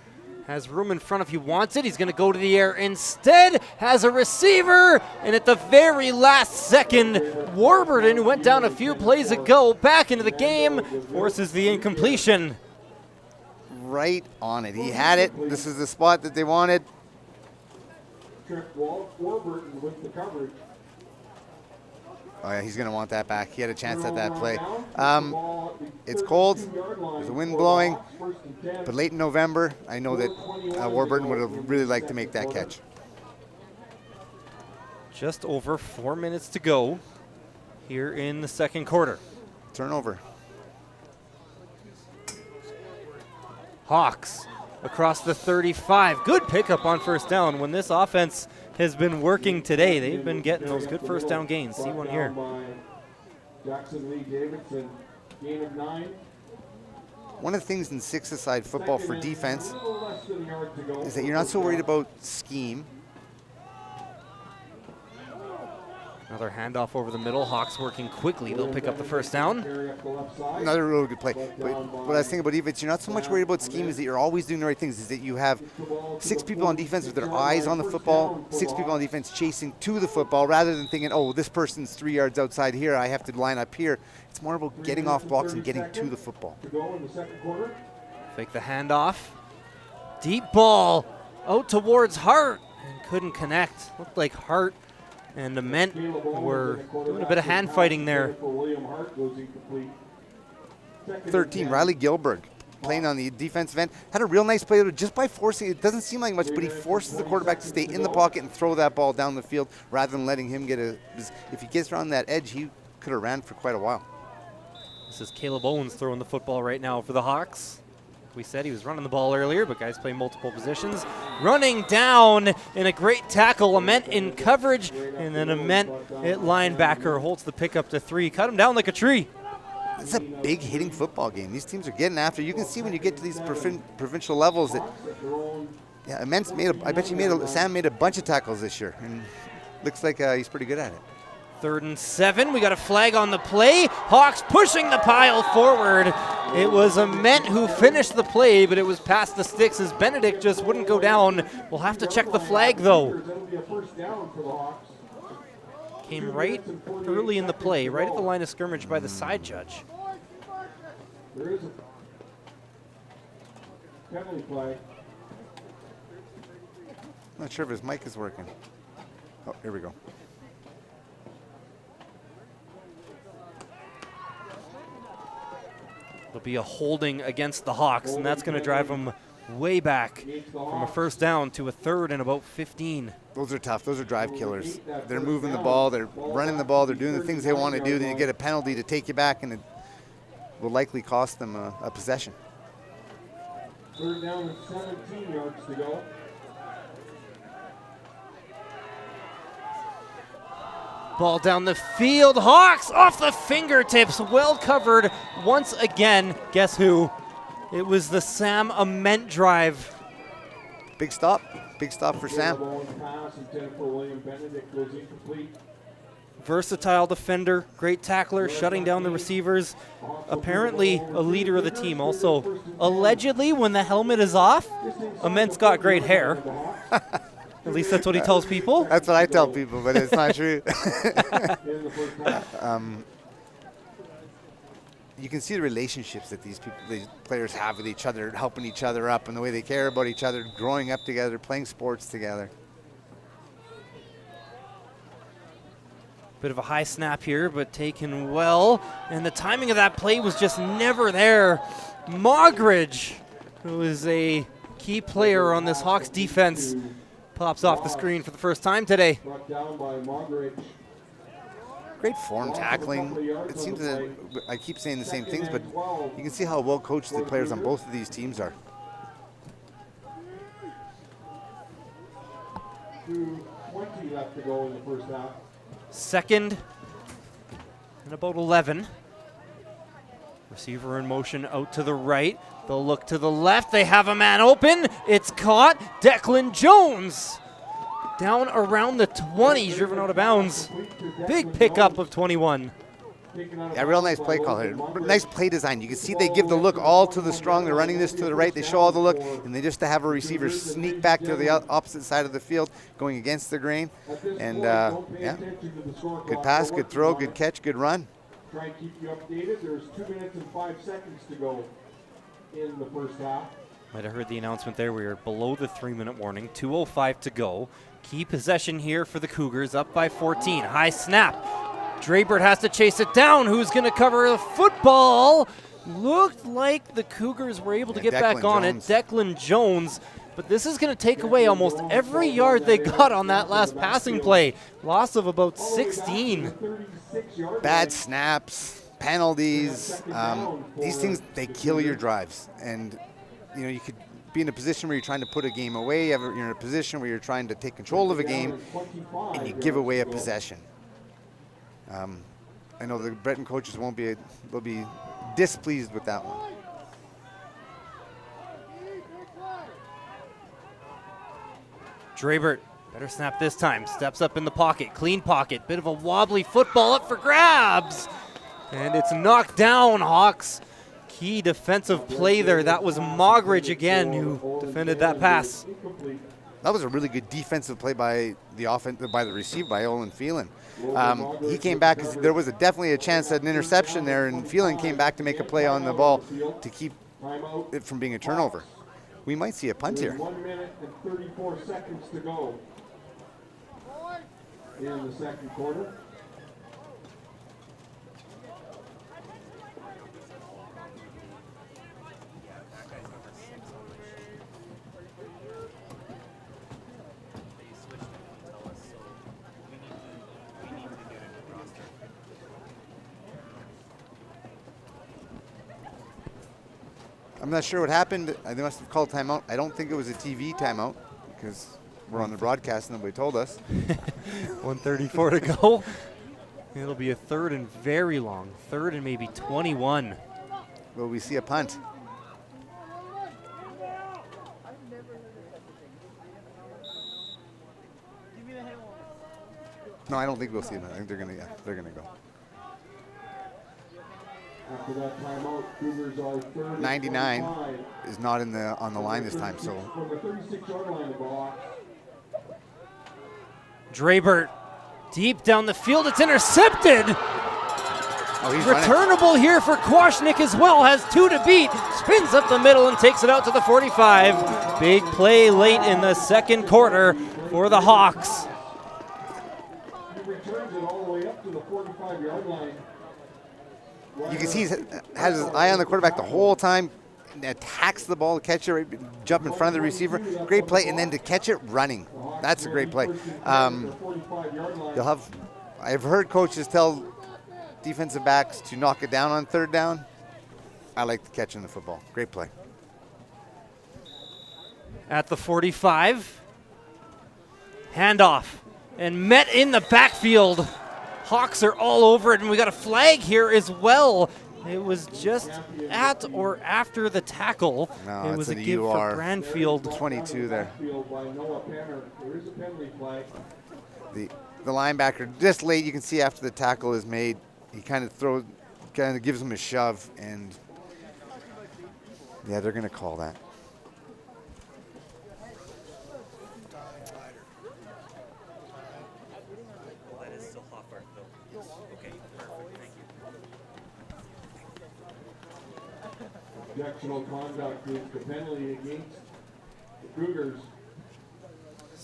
has room in front if he wants it. He's going to go to the air instead. Has a receiver. And at the very last second, Warburton, who went down a few plays ago, back into the game, forces the incompletion. Right on it. He had it. This is the spot that they wanted. Trip Warburton with the coverage. Oh, yeah, he's going to want that back. He had a chance at that play. It's cold. There's a wind blowing. But late in November, I know that Warburton would have really liked to make that catch. Just over 4 minutes to go here in the second quarter. Turnover. Hawks across the 35. Good pickup on first down. When this offense has been working today, they've been getting those good first down gains. See one here. Jackson Lee Davidson, gain of 9. One of the things in six-a-side football for defense is that you're not so worried about scheme. Another handoff over the middle. Hawks working quickly. They'll pick up the first down. Another really good play. But what I was thinking about defense, you're not so much worried about scheme, is that you're always doing the right things, is that you have 6 people on defense with their eyes on the football, 6 people on defense chasing to the football, rather than thinking, oh, this person's 3 yards outside here, I have to line up here. It's more about getting off blocks and getting to the football. Fake the handoff. Deep ball out towards Hart. And couldn't connect. Looked like Hart and the Ment were doing a bit of hand fighting there. 13, Riley Gilberg, playing on the defensive end. Had a real nice play just by forcing, it doesn't seem like much, but he forces the quarterback to stay in the pocket and throw that ball down the field rather than letting him get if he gets around that edge, he could have ran for quite a while. This is Caleb Owens throwing the football right now for the Hawks. We said he was running the ball earlier, but guys play multiple positions. Running down in a great tackle. Ament in coverage, and then Ament at linebacker holds the pick up to 3. Cut him down like a tree. It's a big hitting football game. These teams are getting after. You can see when you get to these provincial levels that, yeah, Ament's I bet you Sam made a bunch of tackles this year, and looks like he's pretty good at it. 3rd and 7. We got a flag on the play. Hawks pushing the pile forward. It was Ament who finished the play, but it was past the sticks as Benedict just wouldn't go down. We'll have to check the flag, though. Came right early in the play, right at the line of scrimmage by the side judge. There is a penalty flag. Not sure if his mic is working. Oh, here we go. It'll be a holding against the Hawks, and that's going to drive them way back from a first down to a 3rd and about 15. Those are tough. Those are drive killers. They're moving the ball. They're running the ball. They're doing the things they want to do. Then you get a penalty to take you back, and it will likely cost them a possession. 3rd down and 17 yards to go. Ball down the field. Hawks off the fingertips. Well covered once again. Guess who? It was the Sam Ament drive. Big stop. Big stop for Sam. Versatile defender, great tackler, shutting down the receivers. Apparently a leader of the team. Also, allegedly, when the helmet is off, Ament's got great hair. At least that's what he tells people. That's what I tell people, but it's not true. You can see the relationships that these players have with each other, helping each other up, and the way they care about each other, growing up together, playing sports together. Bit of a high snap here, but taken well. And the timing of that play was just never there. Mogridge, who is a key player on this Hawks defense, pops off the screen for the first time today. Brought down by Mogridge. Great form tackling. It seems that I keep saying the same things, but you can see how well coached the players on both of these teams are. 2:20 left to go in the first half. Second and about 11. Receiver in motion out to the right. They'll look to the left. They have a man open. It's caught. Declan Jones down around the 20, driven out of bounds. Big pickup of 21. Yeah, real nice play call here. Nice play design. You can see they give the look all to the strong. They're running this to the right. They show all the look, and they just have a receiver sneak back to the opposite side of the field, going against the grain. And yeah, good pass, good throw, good catch, good run. Try and keep you updated. There's 2 minutes and 5 seconds to go in the first half. Might have heard the announcement there. We are below the 3-minute warning. 2:05 to go. Key possession here for the Cougars, up by 14. High snap. Drabert has to chase it down. Who's going to cover the football? Looked like the Cougars were able to get back on it. Declan Jones. But this is going to take away almost every yard they got on that last passing play. Loss of about 16. Bad snaps, penalties. These things, they kill your drives. And, you know, you could be in a position where you're trying to put a game away. You're in a position where you're trying to take control of a game, and you give away a possession. I know the Breton coaches will be displeased with that one. Drabert, better snap this time. Steps up in the pocket, clean pocket. Bit of a wobbly football up for grabs. And it's knocked down, Hawks. Key defensive play there. That was Mogridge again who defended that pass. That was a really good defensive play by the receiver, by Olin Phelan. He came back because there was definitely a chance at an interception there, and Phelan came back to make a play on the ball to keep it from being a turnover. We might see a punt here. 1 minute and 34 seconds to go in the second quarter. I'm not sure what happened. They must have called timeout. I don't think it was a TV timeout because we're on the broadcast and nobody told us. 1:34 to go. It'll be a third and very long. Third and maybe 21. Will we see a punt? No, I don't think we'll see it. I think they're gonna go. After that timeout, Cougars are third. 99 is not on the line this time, so. From the 36-yard line, the ball. Drabert deep down the field. It's intercepted. Oh, he's returnable running. Here for Kwasnick as well. Has 2 to beat. Spins up the middle and takes it out to the 45. Big play late in the second quarter for the Hawks. He returns it all the way up to the 45-yard line. You can see he has his eye on the quarterback the whole time, attacks the ball to catch it, jump in front of the receiver. Great play, and then to catch it running. That's a great play. I've heard coaches tell defensive backs to knock it down on third down. I like the catch in the football. Great play. At the 45, handoff, and met in the backfield. Hawks are all over it, and we got a flag here as well. It was just at or after the tackle. No, it was a give for Brandfield. 22 there. There is a penalty flag. The linebacker just late. You can see after the tackle is made, he kind of gives him a shove, and yeah, they're going to call that. Objectional conduct is the penalty against the Cougars.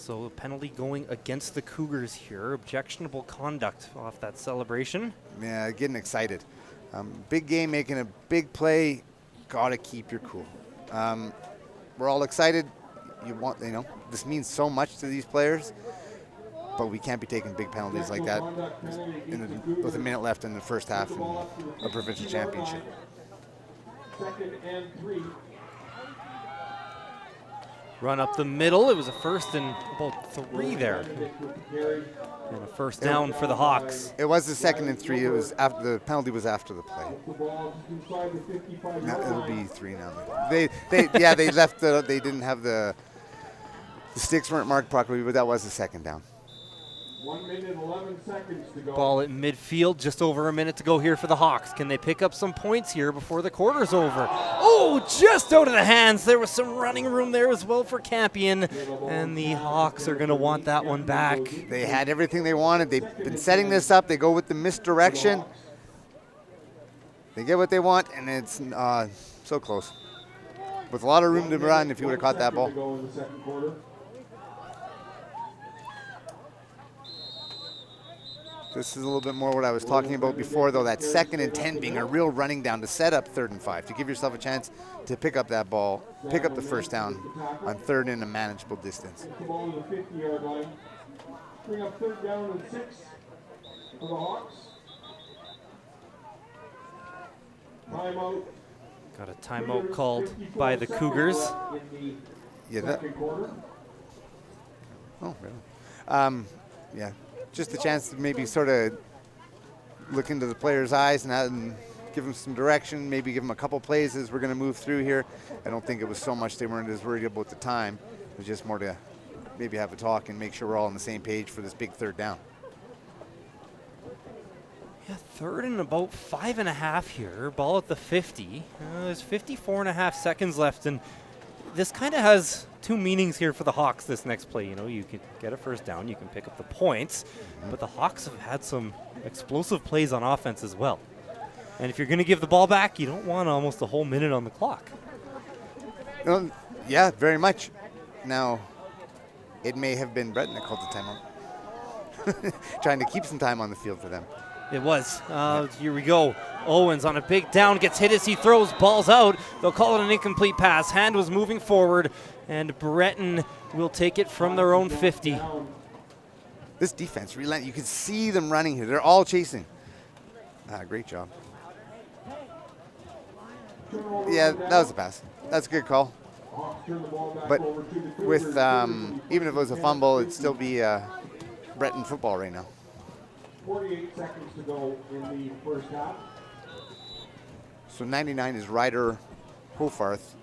So a penalty going against the Cougars here. Objectionable conduct off that celebration. Yeah, getting excited. Big game, making a big play. Gotta keep your cool. We're all excited. This means so much to these players, but we can't be taking big penalties like that with a minute left in the first half in a provincial championship. 2nd and 3. Run up the middle. It was a first and about 3 there. And a first down for the Hawks. It was the 2nd and 3. It was after the penalty was after the play. Now, it'll be 3 now. They left they didn't have the sticks weren't marked properly, but that was the 2nd down. 1 minute 11 seconds to go. Ball at midfield, just over a minute to go here for the Hawks. Can they pick up some points here before the quarter's over? Oh, just out of the hands. There was some running room there as well for Campion, and the Hawks are going to want that one back. They had everything they wanted. They've been setting this up. They go with the misdirection. They get what they want, and it's so close. With a lot of room to run if you would have caught that ball. This is a little bit more what I was talking about before, though, that 2nd and 10 being a real running down to set up 3rd and 5, to give yourself a chance to pick up that ball, pick up the first down on 3rd in a manageable distance. The ball to the 50-yard line. Bring up 3rd down and 6 for the Hawks. Timeout. Got a timeout called by the Cougars. Yeah, Second quarter. Oh, really? Yeah. Just a chance to maybe sort of look into the players' eyes and give them some direction, maybe give them a couple plays as we're going to move through here. I don't think it was so much they weren't as worried about the time. It was just more to maybe have a talk and make sure we're all on the same page for this big 3rd down. Yeah, 3rd and about 5.5 here. Ball at the 50. There's 54.5 seconds left, and this kind of has 2 meanings here for the Hawks this next play. You can get a first down, you can pick up the points, but the Hawks have had some explosive plays on offense as well. And if you're going to give the ball back, you don't want almost a whole minute on the clock. Yeah, very much. Now, it may have been Breton that called the timeout. Trying to keep some time on the field for them. It was. Here we go. Owens on a big down, gets hit as he throws, balls out. They'll call it an incomplete pass. Hand was moving forward, and Breton will take it from their own 50. This defense, you can see them running here. They're all chasing. Great job. Yeah, that was a pass. That's a good call. But with even if it was a fumble, it'd still be Breton football right now. 48 seconds to go in the first half. So 99 is Ryder Hofarth,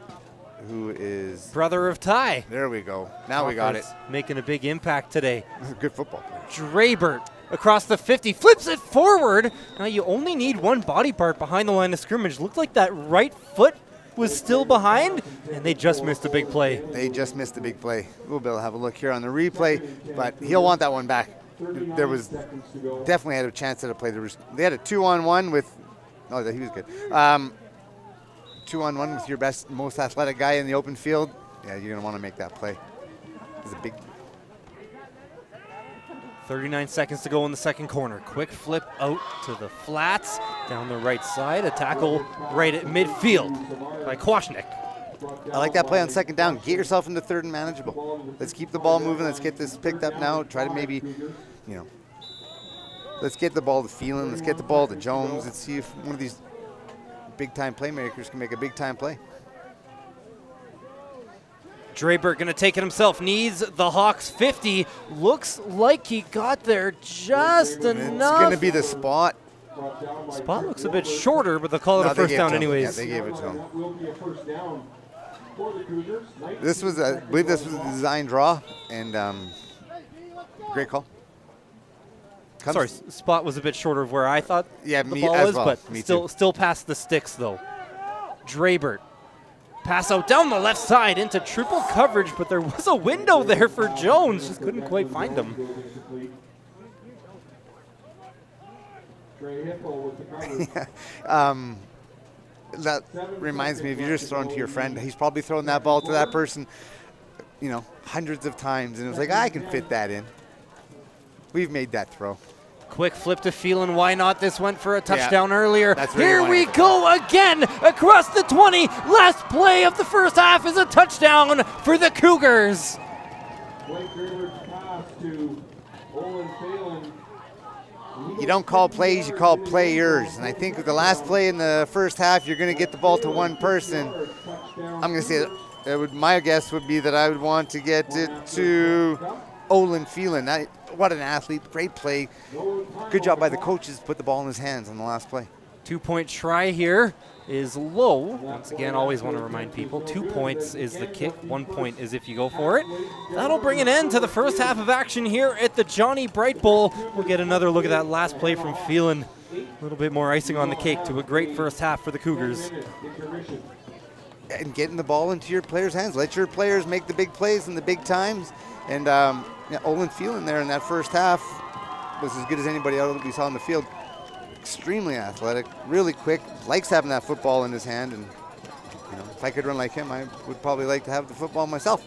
who is brother of Ty. There we go. Now we got it. Making a big impact today. Good football player. Drabert across the 50, flips it forward. Now you only need one body part behind the line of scrimmage. Looked like that right foot was still behind, and they just missed a big play. They just missed a big play. We'll be able to have a look here on the replay, but he'll want that one back. There was definitely had a chance at a play. They had a 2-on-1 with. Oh, he was good. 2-on-1 with your best, most athletic guy in the open field. Yeah, you're gonna want to make that play. It's a big. 39 seconds to go in the second corner. Quick flip out to the flats down the right side. A tackle right at midfield by Kwasnick. I like that play on 2nd down. Get yourself into 3rd and manageable. Let's keep the ball moving. Let's get this picked up now. Try to maybe, let's get the ball to Phelan. Let's get the ball to Jones. Let's see if one of these big-time playmakers can make a big-time play. Drabert going to take it himself. Needs the Hawks 50. Looks like he got there just enough. It's going to be the spot. Spot looks a bit shorter, but they'll call it a first down anyways. Yeah, they gave it to him. That will be a first down for the Cougars. I believe this was a design draw, and great call. Sorry, spot was a bit shorter of where I thought the ball was, well. but still past the sticks though. Drabert. Pass out down the left side into triple coverage, but there was a window there for Jones. Just couldn't quite find him. That reminds me, if you're just throwing to your friend, he's probably throwing that ball to that person. hundreds of times, and it was like, I can fit that in. We've made that throw. Quick flip to Phelan. Why not? This went for a touchdown earlier. That's really Here we wonderful. go again across the 20. Last play of the first half is a touchdown for the Cougars. Blake Rivers pass to Olin Phelan. You don't call plays, you call players. And I think with the last play in the first half, you're going to get the ball to one person. I'm going to say my guess would be that I would want to get it to Olin Phelan. What an athlete, great play. Good job by the coaches to put the ball in his hands on the last play. 2-point try here is low. Once again, always want to remind people, 2 points is the kick, 1 point is if you go for it. That'll bring an end to the first half of action here at the Johnny Bright Bowl. We'll get another look at that last play from Phelan. A little bit more icing on the cake to a great first half for the Cougars. And getting the ball into your players' hands. Let your players make the big plays in the big times. And Olin Phelan there in that first half was as good as anybody else that we saw on the field. Extremely athletic, really quick, likes having that football in his hand. And if I could run like him, I would probably like to have the football myself.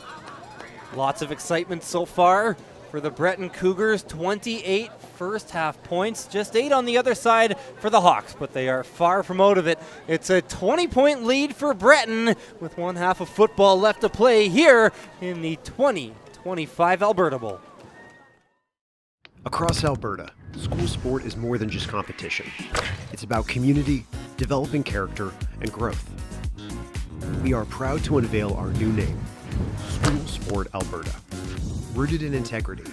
Lots of excitement so far for the Breton Cougars. 28 first half points, just 8 on the other side for the Hawks, but they are far from out of it. It's a 20-point lead for Breton with 1 half of football left to play here in the 2025 Alberta Bowl. Across Alberta, school sport is more than just competition. It's about community, developing character, and growth. We are proud to unveil our new name, School Sport Alberta. Rooted in integrity,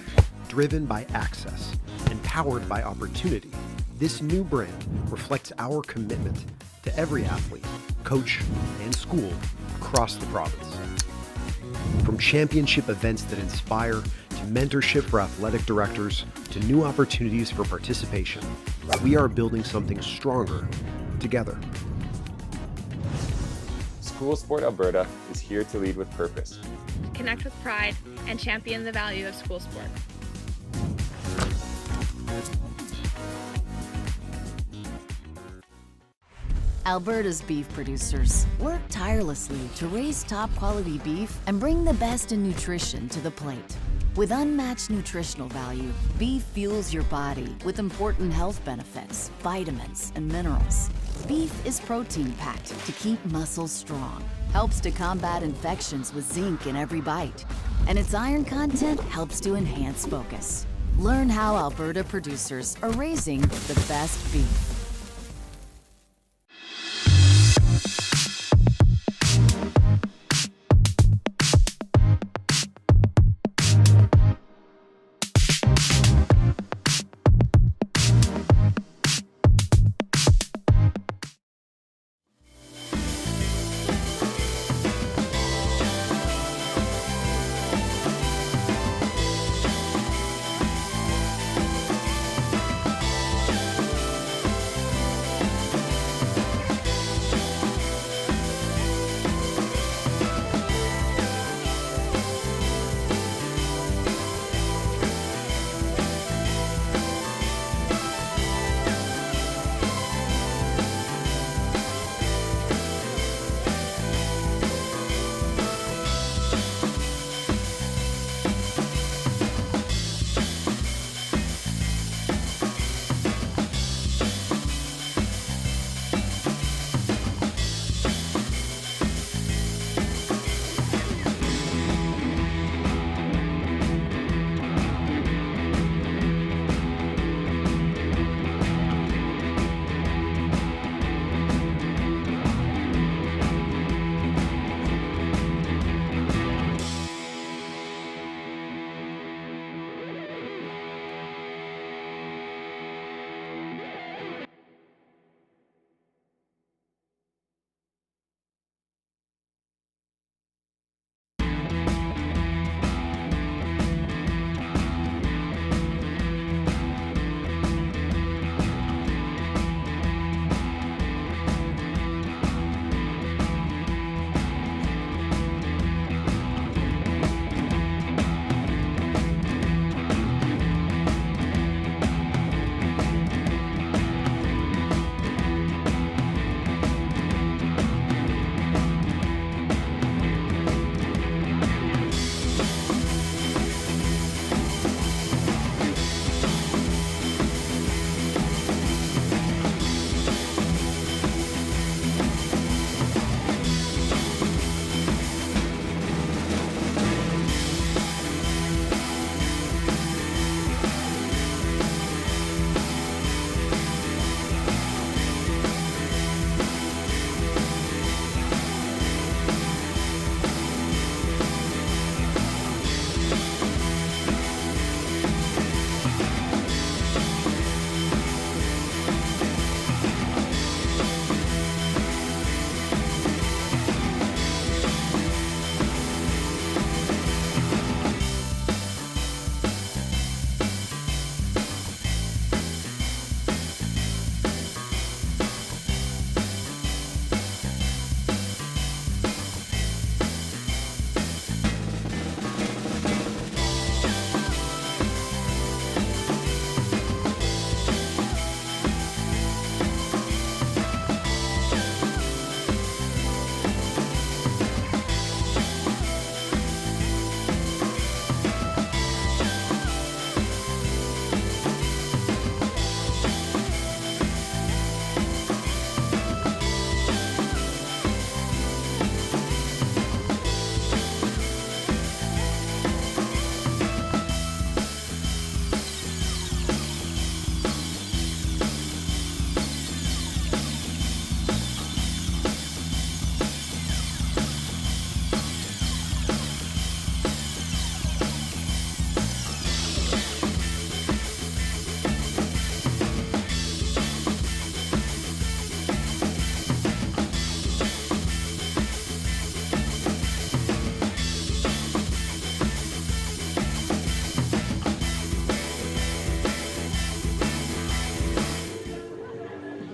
driven by access, and powered by opportunity, this new brand reflects our commitment to every athlete, coach, and school across the province. From championship events that inspire, to mentorship for athletic directors, to new opportunities for participation, we are building something stronger together. School Sport Alberta is here to lead with purpose. Connect with pride and champion the value of school sport. Alberta's beef producers work tirelessly to raise top quality beef and bring the best in nutrition to the plate. With unmatched nutritional value, beef fuels your body with important health benefits, vitamins, and minerals. Beef is protein-packed to keep muscles strong, helps to combat infections with zinc in every bite, and its iron content helps to enhance focus. Learn how Alberta producers are raising the best beef.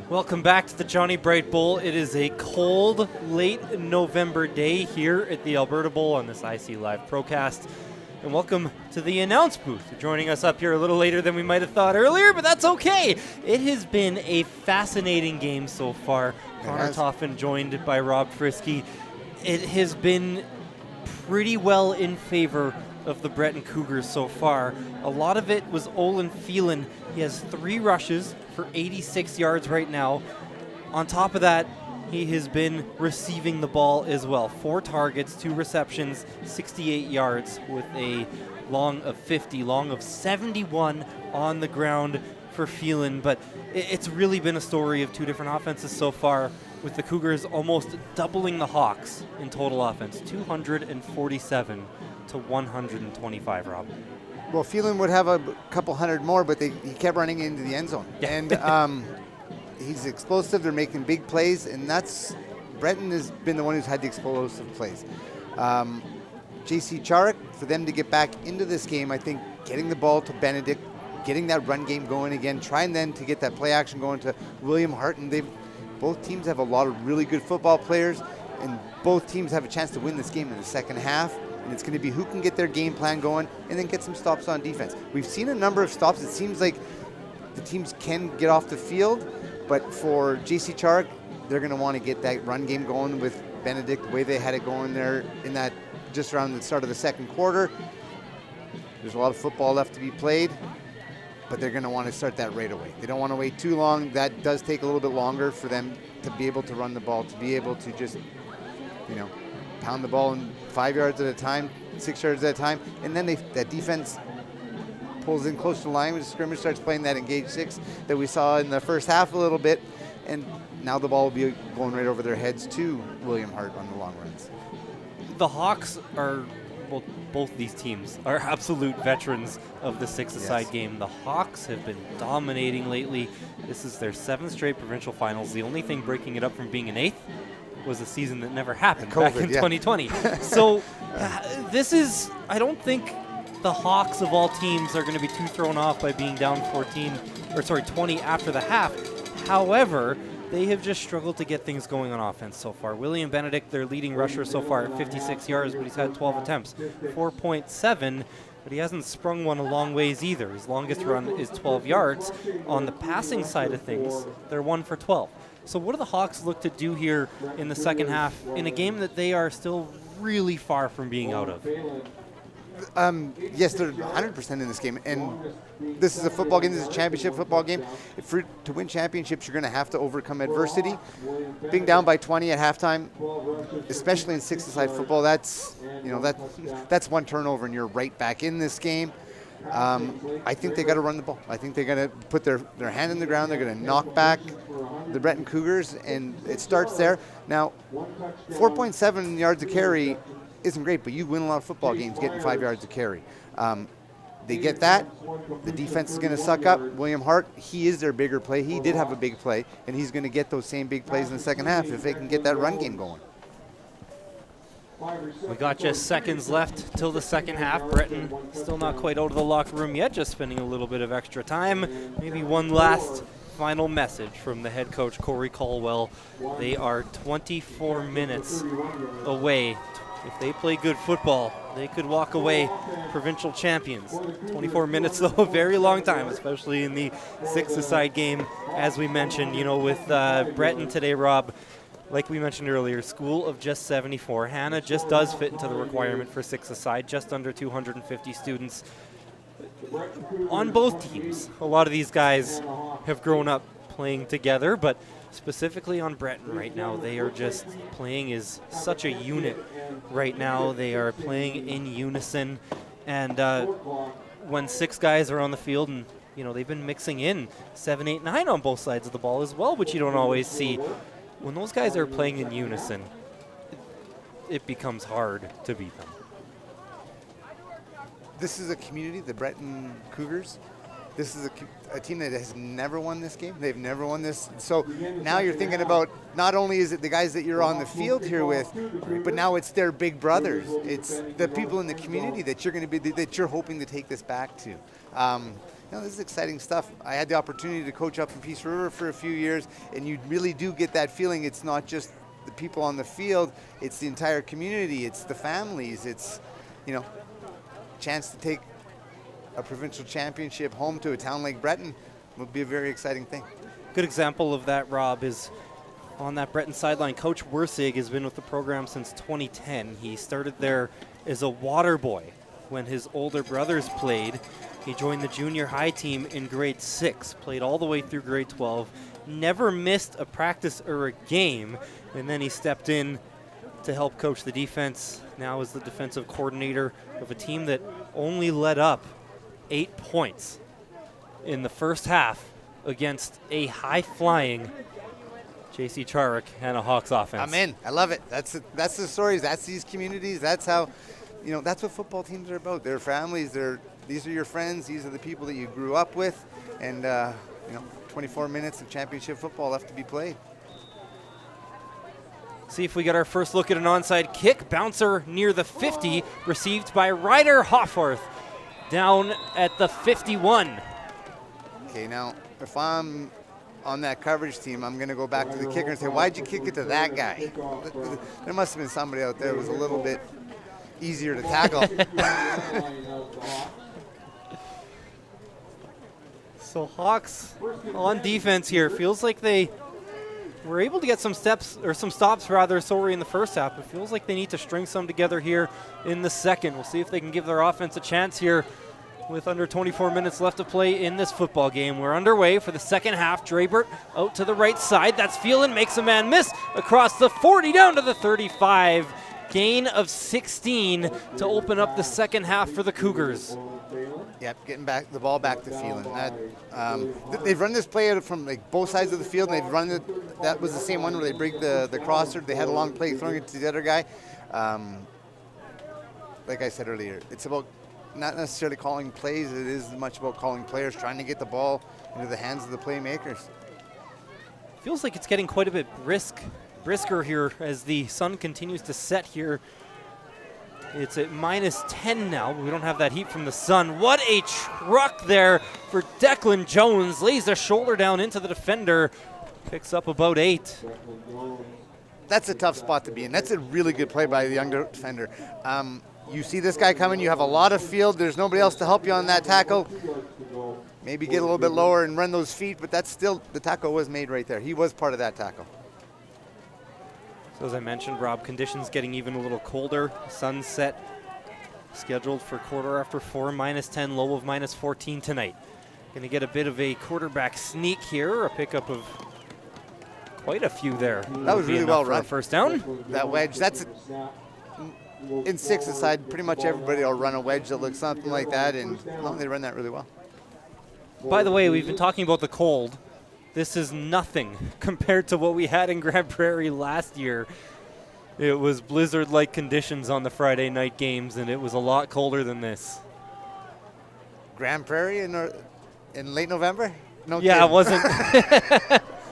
Welcome back to the Johnny Bright Bowl. It is a cold, late November day here at the Alberta Bowl on this IC Live Procast. And welcome to the announce booth. Joining us up here a little later than we might have thought earlier, but that's okay. It has been a fascinating game so far. Connor Toffin joined by Rob Frisky. It has been pretty well in favor of the Breton Cougars so far. A lot of it was Olin Phelan. He has 3 rushes for 86 yards right now. On top of that, he has been receiving the ball as well. 4 targets, 2 receptions, 68 yards with a long of 50, long of 71 on the ground for Phelan. But it's really been a story of 2 different offenses so far, with the Cougars almost doubling the Hawks in total offense, 247 to 125, Rob. Well, Phelan would have a couple hundred more, but he kept running into the end zone. Yeah. And he's explosive. They're making big plays, and Breton has been the one who's had the explosive plays. Charyk, for them to get back into this game, I think getting the ball to Benedict, getting that run game going again, trying then to get that play action going to William Hart, and both teams have a lot of really good football players, and both teams have a chance to win this game in the second half. And it's going to be who can get their game plan going and then get some stops on defense. We've seen a number of stops. It seems like the teams can get off the field, but for Charyk, they're going to want to get that run game going with Benedict, the way they had it going there in that just around the start of the second quarter. There's a lot of football left to be played, but they're going to want to start that right away. They don't want to wait too long. That does take a little bit longer for them to be able to run the ball, to be able to just, pound the ball in 5 yards at a time, 6 yards at a time, and then that defense pulls in close to the line when the scrimmage starts playing that engaged 6 that we saw in the first half a little bit, and now the ball will be going right over their heads to William Hart on the long runs. The Hawks are, well, both these teams are absolute veterans of the 6-a-side game. The Hawks have been dominating lately. This is their 7th straight provincial finals. The only thing breaking it up from being an 8th was a season that never happened back in 2020. So this is, I don't think the Hawks of all teams are going to be too thrown off by being down 20 after the half. However, they have just struggled to get things going on offense so far. William Benedict, their leading rusher so far at 56 yards, but he's had 12 attempts, 4.7, but he hasn't sprung one a long ways either. His longest run is 12 yards. On the passing side of things, they're 1 for 12. So what do the Hawks look to do here in the second half in a game that they are still really far from being out of? Yes, they're 100% in this game, and this is a football game. This is a championship football game. To win championships, you're going to have to overcome adversity. Being down by 20 at halftime, especially in 6-a-side football, that's one turnover, and you're right back in this game. I think they got to run the ball. I think they're going to put their hand in the ground. They're going to knock back the Breton Cougars, and it starts there. Now, 4.7 yards a carry isn't great, but you win a lot of football games getting 5 yards a carry. They get that. The defense is going to suck up. William Hart, he is their bigger play. He did have a big play, and he's going to get those same big plays in the second half if they can get that run game going. We got just seconds left till the second half. Breton still not quite out of the locker room yet, just spending a little bit of extra time. Maybe one last final message from the head coach, Corey Caldwell. They are 24 minutes away. If they play good football, they could walk away provincial champions. 24 minutes, though, a very long time, especially in the 6-a-side game. As we mentioned, with Breton today, Rob, like we mentioned earlier, school of just 74. Hanna just does fit into the requirement for 6-a-side, just under 250 students. On both teams, a lot of these guys have grown up playing together, but specifically on Breton right now, they are just playing as such a unit right now. They are playing in unison, and when 6 guys are on the field, and they've been mixing in 7, 8, 9 on both sides of the ball as well, which you don't always see. When those guys are playing in unison, it becomes hard to beat them. This is a community, the Breton Cougars. This is a team that has never won this game. They've never won this. So now you're thinking about, not only is it the guys that you're on the field here with, but now it's their big brothers. It's the people in the community that you're hoping to take this back to. this is exciting stuff. I had the opportunity to coach up in Peace River for a few years, and you really do get that feeling. It's not just the people on the field, it's the entire community, it's the families, it's, chance to take a provincial championship home to a town like Breton would be a very exciting thing. Good example of that, Rob, is on that Breton sideline. Coach Wursig has been with the program since 2010. He started there as a water boy when his older brothers played. He joined the junior high team in grade 6, played all the way through grade 12, never missed a practice or a game, and then he stepped in to help coach the defense. Now is the defensive coordinator of a team that only let up 8 points in the first half against a high-flying JC Charyk Hanna Hawks offense. I'm in. I love it. That's the stories. That's these communities. That's how, that's what football teams are about. They're families. These are your friends. These are the people that you grew up with. And, 24 minutes of championship football left to be played. See if we get our first look at an onside kick. Bouncer near the 50, received by Ryder Hofforth down at the 51. Okay, now, if I'm on that coverage team, I'm going to go back to the kicker and say, why'd you kick it to that guy? There must have been somebody out there who was a little bit easier to tackle. So Hawks on defense here. Feels like they were able to get some stops in the first half. It feels like they need to string some together here in the second. We'll see if they can give their offense a chance here with under 24 minutes left to play in this football game. We're underway for the second half. Drabert out to the right side. That's Phelan, makes a man miss across the 40 down to the 35. Gain of 16 to open up the second half for the Cougars. Yep, getting the ball back to Phelan. They've run this play out from both sides of the field, and they've run it. That was the same one where they break the crosser. They had a long play throwing it to the other guy. Like I said earlier, it's about not necessarily calling plays. It is much about calling players, trying to get the ball into the hands of the playmakers. Feels like it's getting quite a bit brisker here as the sun continues to set here. It's at -10 now, but we don't have that heat from the sun. What a truck there for Declan Jones. Lays the shoulder down into the defender. Picks up about 8. That's a tough spot to be in. That's a really good play by the young defender. You see this guy coming, you have a lot of field. There's nobody else to help you on that tackle. Maybe get a little bit lower and run those feet, but that's still, the tackle was made right there. He was part of that tackle. So as I mentioned, Rob, conditions getting even a little colder. Sunset scheduled for 4:15, -10, low of -14 tonight. Going to get a bit of a quarterback sneak here, a pickup of quite a few there. That was really well run. First down. That wedge, in 6-a-side, pretty much everybody will run a wedge that looks something like that, and they run that really well. By the way, we've been talking about the cold. This is nothing compared to what we had in Grand Prairie last year. It was blizzard-like conditions on the Friday night games, and it was a lot colder than this. Grand Prairie in late November? No yeah, kidding. It wasn't.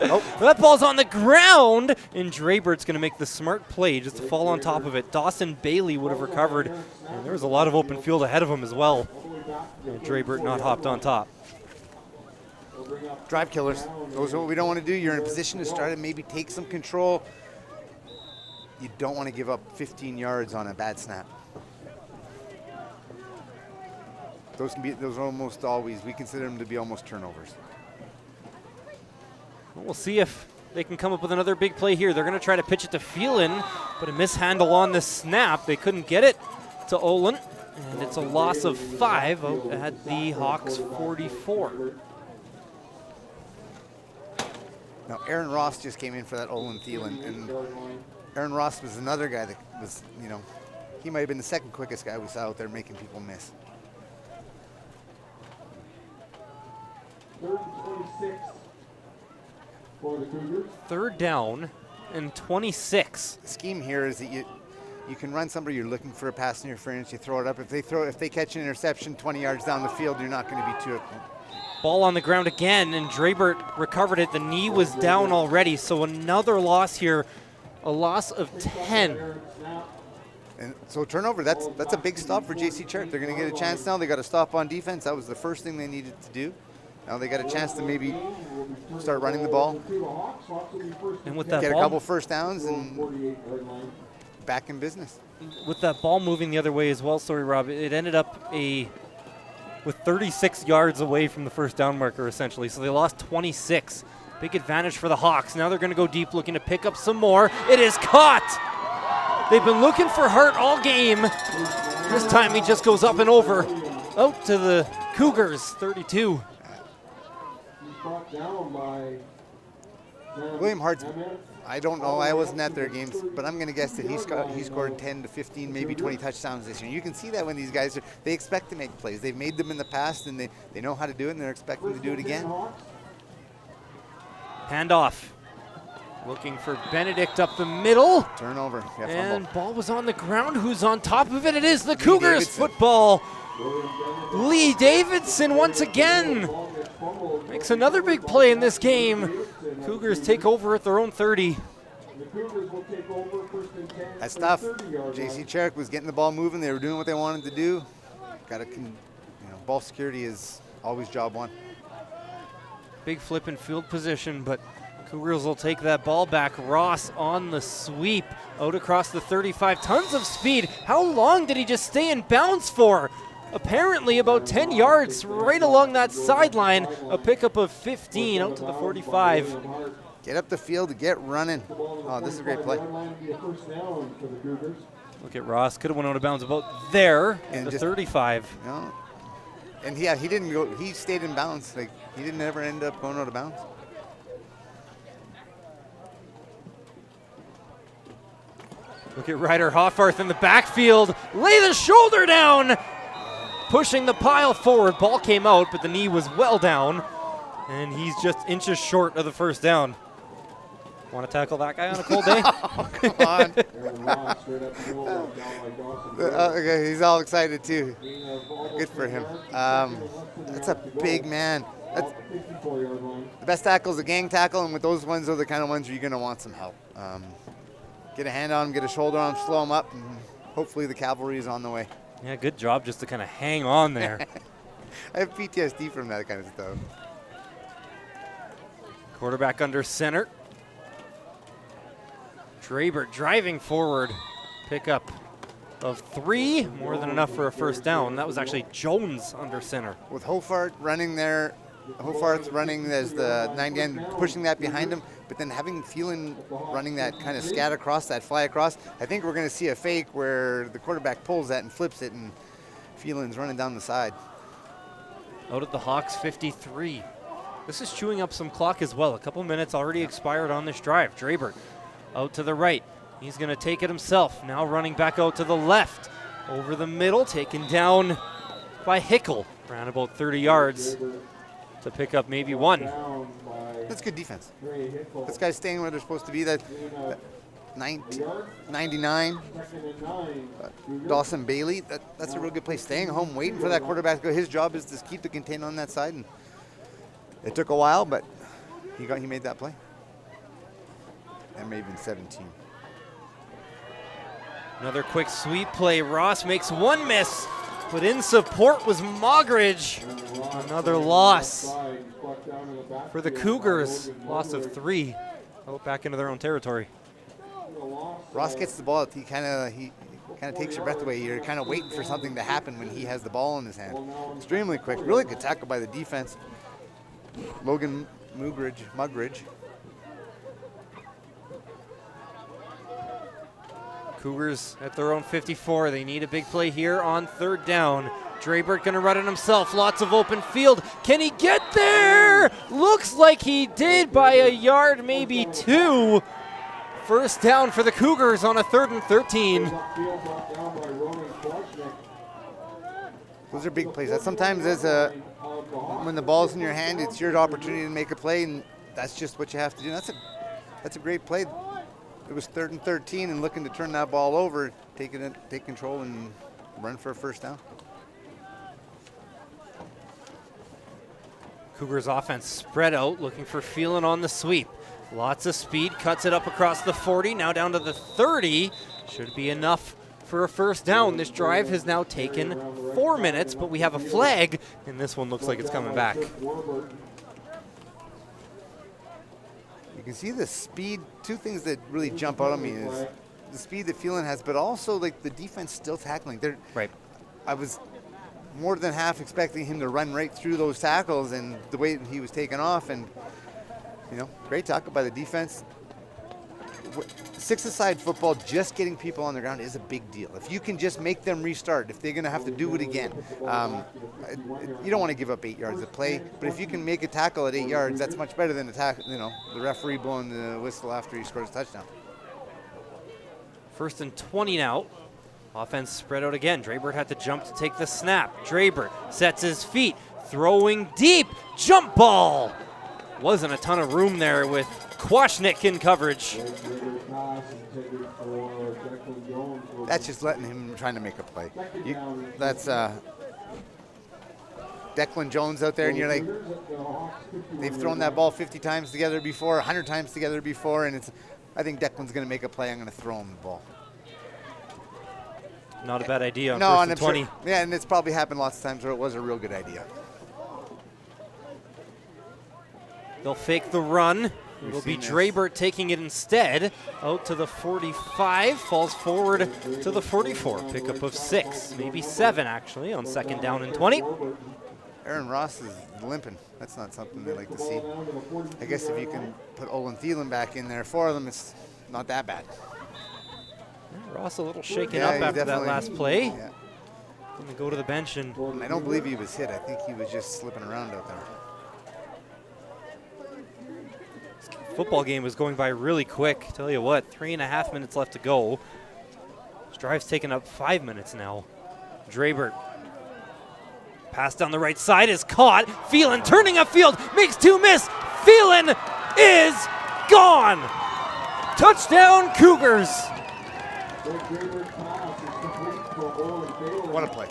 Nope. That ball's on the ground, and Drabert's going to make the smart play just to fall on top of it. Dawson Bailey would have recovered, and there was a lot of open field ahead of him as well. And Drabert not hopped on top. Drive killers. Those are what we don't want to do. You're in a position to start and maybe take some control. You don't want to give up 15 yards on a bad snap. Those are almost always, we consider them to be almost turnovers. We'll see if they can come up with another big play here. They're going to try to pitch it to Phelan, but a mishandle on the snap. They couldn't get it to Olin, and it's a loss of 5 out at the Hawks 44. Now, Aaron Ross just came in for that Olin Thielen, and Aaron Ross was another guy that was, he might have been the second quickest guy we saw out there making people miss. 3rd and 26 for the Cougars. 3rd down and 26. The scheme here is that you can run somebody, you're looking for a pass interference, you throw it up. If they catch an interception 20 yards down the field, you're not going to be too. Ball on the ground again, and Drabert recovered it. The knee was down already, so another loss here, a loss of 10 And so turnover, that's a big stop for JC Charyk. They're going to get a chance now. They got to stop on defense. That was the first thing they needed to do. Now they got a chance to maybe start running the ball, And with that get a ball, couple first downs, and back in business. with that ball moving the other way as well, sorry, Rob, it ended up with 36 yards away from the first down marker, essentially. So they lost 26. Big advantage for the Hawks. Now they're going to go deep, looking to pick up some more. It is caught. They've been looking for Hart all game. This time he just goes up and over. Out to the Cougars, 32. William Hart's, I don't know, I wasn't at their games, but I'm going to guess that he scored 10 to 15, maybe 20 touchdowns this year. You can see that when these guys they expect to make plays. They've made them in the past, and they know how to do it, and they're expecting to do it again. Handoff. Looking for Benedict up the middle. Turnover. Yeah, And fumble. ball was on the ground. Who's on top of it? It is the Cougars Davidson. football. Lee Davidson once again makes another big play in this game. Cougars take over at their own 30. That's tough. JC Charyk was getting the ball moving. They were doing what they wanted to do. Ball security is always job one. Big flip in field position, but Cougars will take that ball back. Ross on the sweep, out across the 35. Tons of speed. How long did he just stay in bounds for? Apparently about 10 yards right along that sideline. A pickup of 15 out to the 45. Get up the field, get running. Oh, this is a great play. Look at Ross. Could have went out of bounds about there And at the just- 35. No. And yeah, he didn't go. He stayed in bounds. Like he didn't ever end up going out of bounds. Look at Ryder Hoffarth in the backfield. Lay the shoulder down. Pushing the pile forward. Ball came out, but the knee was well down. And he's just inches short of the first down. Want to tackle that guy on a cold day? Come on. Okay, he's all excited too. Good for him. That's a big man. That's, the best tackle is a gang tackle, and with those ones are the kind of ones where you're going to want some help. Get a hand on him, get a shoulder on him, slow him up, and hopefully the cavalry is on the way. Yeah, good job just to kind of hang on there. I have PTSD from that kind of stuff. Quarterback under center. Drabert driving forward. Pickup of 3, more than enough for a first down. That was actually Jones under center. With Hoffarth running there, Hoffarth running as the 90 end, pushing that behind him, but then having Phelan running that kind of scat across, that fly across. I think we're going to see a fake where the quarterback pulls that and flips it, and Phelan's running down the side. Out at the Hawks 53. This is chewing up some clock as well. A couple minutes already expired on this drive. Drabert out to the right. He's going to take it himself. Now running back out to the left. Over the middle, taken down by Hickel. Around about 30 yards to pick up maybe 1. That's good defense. This guy's staying where they're supposed to be. That 99. Dawson Bailey, that's a real good play. Staying home, waiting for that quarterback to go. His job is to keep the contain on that side. And it took a while, but he made that play. That may have been 17. Another quick sweep play. Ross makes 1 miss, but in support was Mogridge. Another loss for the Cougars. Loss of 3. Out back into their own territory. Ross gets the ball. He kind of takes your breath away. You're kind of waiting for something to happen when he has the ball in his hand. Extremely quick. Really good tackle by the defense. Logan Mugridge. Cougars at their own 54. They need a big play here on 3rd down. Drabert gonna run it himself. Lots of open field. Can he get there? Looks like he did by a yard, maybe 2. First down for the Cougars on a 3rd and 13. Those are big plays. That sometimes when the ball's in your hand, it's your opportunity to make a play, and that's just what you have to do. That's a great play. It was 3rd and 13, and looking to turn that ball over, take control, and run for a first down. Cougars offense spread out, looking for Phelan on the sweep. Lots of speed, cuts it up across the 40, now down to the 30. Should be enough for a first down. This drive has now taken 4 minutes, but we have a flag, and this one looks like it's coming back. You can see the speed. Two things that really jump out at me is the speed that Phelan has, but also like the defense still tackling. Right. I was more than half expecting him to run right through those tackles, and the way he was taken off, and great tackle by the defense. Six-a-side football, just getting people on the ground is a big deal. If you can just make them restart, if they're going to have to do it again, you don't want to give up 8 yards of play. But if you can make a tackle at 8 yards, that's much better than the referee blowing the whistle after he scores a touchdown. 1st and 20 now. Offense spread out again. Drabert had to jump to take the snap. Drabert sets his feet, throwing deep. Jump ball. Wasn't a ton of room there with Kwasnick in coverage. That's just letting him trying to make a play. That's Declan Jones out there, and you're like, they've thrown that ball 50 times together before, 100 times together before, and I think Declan's going to make a play. I'm going to throw him the ball. Not a bad idea on no, 1st and 20. Sure, yeah, and it's probably happened lots of times where it was a real good idea. They'll fake the run. It'll be Drabert taking it instead. Out to the 45, falls forward to the 44. Pickup of 6, maybe 7 actually, on 2nd down and 20. Aaron Ross is limping. That's not something they like to see. I guess if you can put Olin Thielen back in there for them, it's not that bad. Ross a little shaken up after that last play. Yeah. Going to go to the bench. And I don't believe he was hit. I think he was just slipping around out there. Football game was going by really quick. Tell you what, 3.5 minutes left to go. This drive's taken up 5 minutes now. Drabert. Pass down the right side is caught. Phelan turning upfield, makes 2 miss. Phelan is gone. Touchdown Cougars. What a play.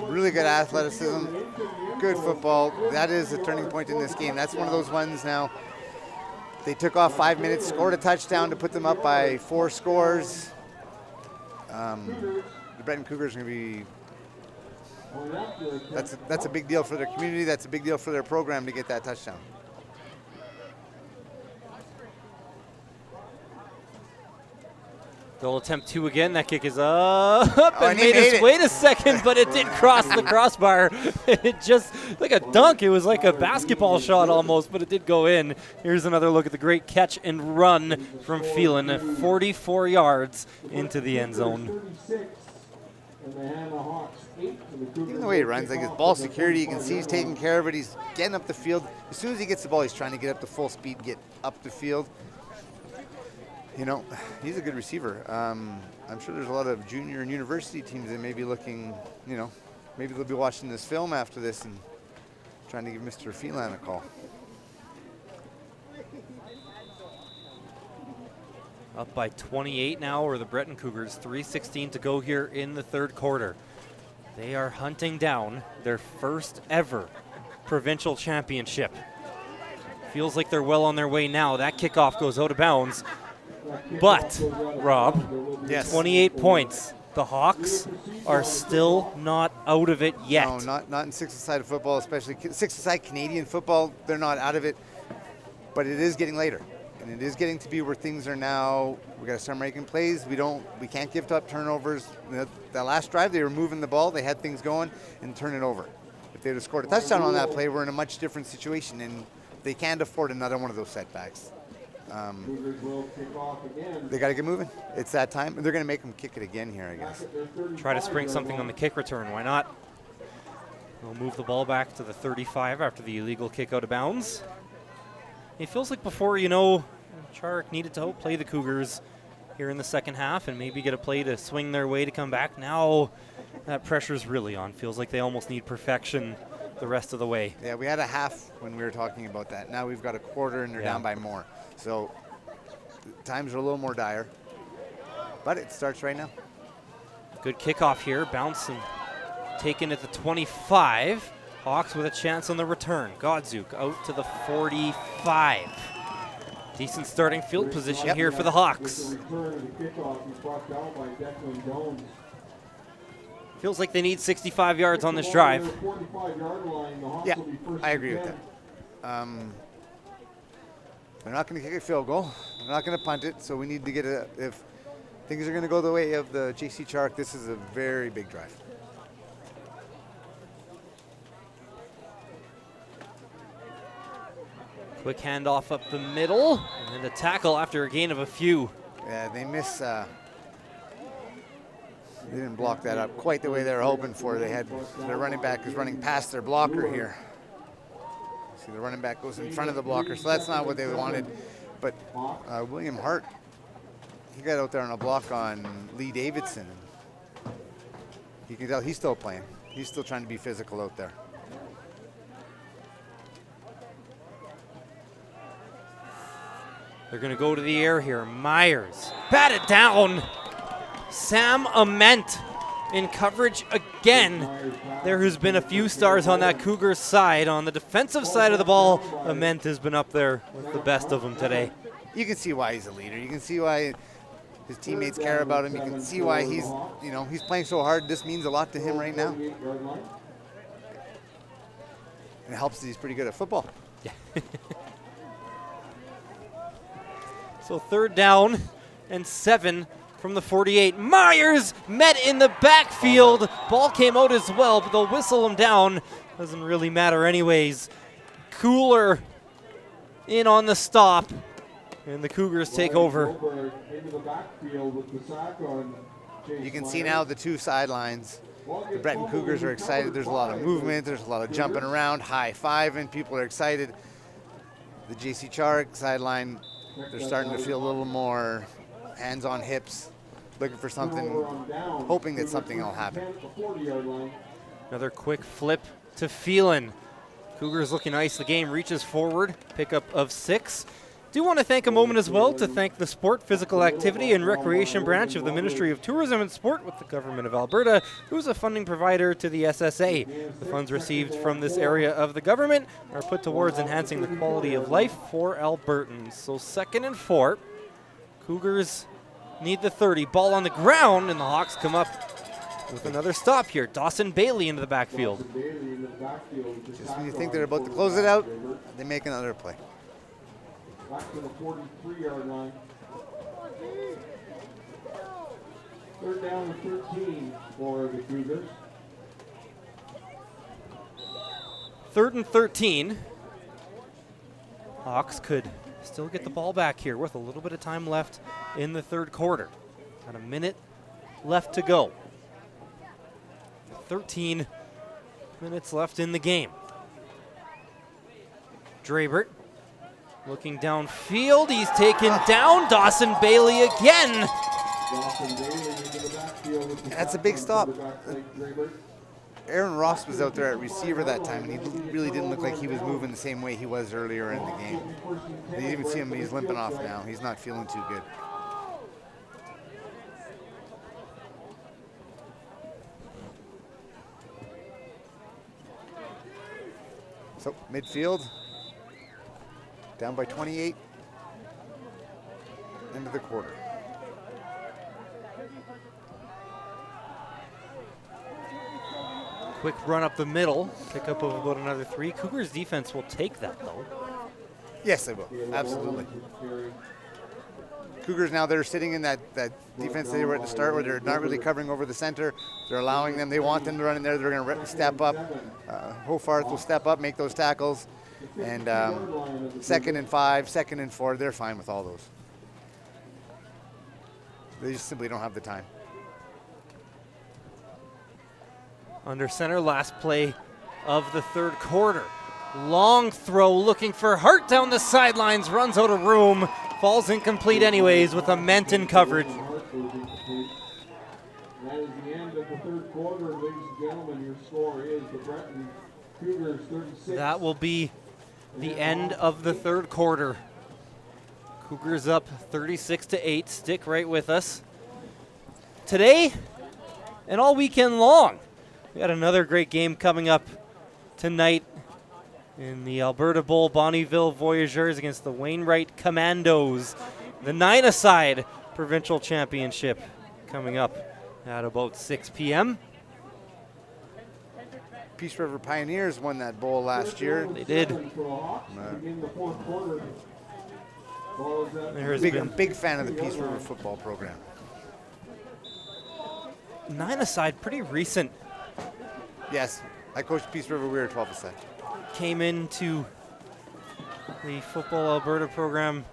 Really good athleticism, good football. That is a turning point in this game. That's one of those ones now. They took off 5 minutes, scored a touchdown to put them up by 4 scores. The Breton Cougars are going to be, that's a big deal for their community. That's a big deal for their program to get that touchdown. They'll attempt 2 again. That kick is up and made its it. way a second, but it did cross the crossbar. It just, like a dunk, it was like a basketball shot almost, but it did go in. Here's another look at the great catch and run from Phelan, 44 yards into the end zone. Even the way he runs, like his ball security, you can see he's taking care of it. He's getting up the field. As soon as he gets the ball, he's trying to get up to full speed, get up the field. He's a good receiver. I'm sure there's a lot of junior and university teams that may be looking, maybe they'll be watching this film after this and trying to give Mr. Phelan a call. Up by 28 now, or the Breton Cougars. 3:16 to go here in the 3rd quarter. They are hunting down their first ever provincial championship. Feels like they're well on their way now. That kickoff goes out of bounds. But, Rob, yes. 28 points. The Hawks are still not out of it yet. No, not in six-a-side football, especially six-a-side Canadian football. They're not out of it, but it is getting later. And it is getting to be where things are now. We got to start making plays. We can't give up turnovers. That last drive, they were moving the ball. They had things going and turn it over. If they'd have scored a touchdown on that play, we're in a much different situation, and they can't afford another one of those setbacks. They got to get moving. It's that time. They're going to make them kick it again here, I guess. Try to spring something on the kick return. Why not? They'll move the ball back to the 35 after the illegal kick out of bounds. It feels like before, Charyk needed to outplay the Cougars here in the second half and maybe get a play to swing their way to come back. Now that pressure's really on. Feels like they almost need perfection the rest of the way. Yeah, we had a half when we were talking about that. Now we've got a quarter and they're down by more. So times are a little more dire, but it starts right now. Good kickoff here, bouncing, taken at the 25. Hawks with a chance on the return. Godzuk out to the 45. Decent starting field position here for the Hawks. Feels like they need 65 yards on this drive. Yeah, I agree with that. They're not going to kick a field goal. They're not going to punt it, so we need to get a, if things are going to go the way of the JC Charyk, this is a very big drive. Quick handoff up the middle, and a tackle after a gain of a few. Yeah, they miss. They didn't block that up quite the way they were hoping for. They had their running back is running past their blocker here. See, the running back goes in front of the blocker, so that's not what they wanted. But William Hart, he got out there on a block on Lee Davidson. You can tell he's still playing. He's still trying to be physical out there. They're going to go to the air here. Myers batted down. Sam Ament in coverage again. There has been a few stars on that Cougars side. On the defensive side of the ball, Ament has been up there with the best of them today. You can see why he's a leader. You can see why his teammates care about him. You can see why he's, he's playing so hard. This means a lot to him right now. And it helps that he's pretty good at football. Yeah. So 3rd down and 7 from the 48. Myers met in the backfield. Ball came out as well, but they'll whistle him down. Doesn't really matter anyways. Cooler in on the stop, and the Cougars take over. You can see now the two sidelines. The Breton Cougars are excited. There's a lot of movement. There's a lot of jumping around, high-fiving. People are excited. The JC Charyk sideline, they're starting to feel a little more hands on hips, looking for something, hoping that something will happen. Another quick flip to Phelan. Cougars looking to ice the game, reaches forward, pickup of 6. Do want to take a moment as well to thank the Sport, Physical Activity and Recreation branch of the Ministry of Tourism and Sport with the Government of Alberta, who is a funding provider to the SSA. The funds received from this area of the government are put towards enhancing the quality of life for Albertans. So 2nd and 4. Cougars need the 30. Ball on the ground, and the Hawks come up with another stop here. Dawson Bailey into the backfield. Just when you think they're about to close it out, they make another play. Back to the 43-yard line. 3rd down and 13 for the Cougars. 3rd and 13. Hawks could still get the ball back here with a little bit of time left in the 3rd quarter. Got a minute left to go. 13 minutes left in the game. Drabert looking downfield. He's taken down. Dawson Bailey again. That's a big stop. Aaron Ross was out there at receiver that time, and he really didn't look like he was moving the same way he was earlier in the game. You even see him, he's limping off now. He's not feeling too good. So, midfield, down by 28, end of the quarter. Quick run up the middle, pick up of about another 3. Cougars defense will take that though. Yes, they will, absolutely. Cougars now, they're sitting in that defense they were at the start where they're not really covering over the center. They're allowing them, they want them to run in there. They're going to step up. Hofarth will step up, make those tackles. And 2nd and 5, 2nd and 4, they're fine with all those. They just simply don't have the time. Under center, last play of the 3rd quarter. Long throw looking for Hart down the sidelines, runs out of room, falls incomplete anyways with a Ament in coverage. That is the end of the 3rd quarter, ladies and gentlemen. Your score is the Breton Cougars 36. That will be the end of the 3rd quarter. Cougars up 36-8. Stick right with us. Today and all weekend long, we got another great game coming up tonight in the Alberta Bowl, Bonnyville Voyageurs against the Wainwright Commandos. The 9-a-side provincial championship coming up at about 6 p.m. Peace River Pioneers won that bowl last year. They did. There's I'm a been big fan of the Peace River football program. 9-a-side, pretty recent. Yes, I coached Peace River. We were 12-a-side. Came into the Football Alberta program,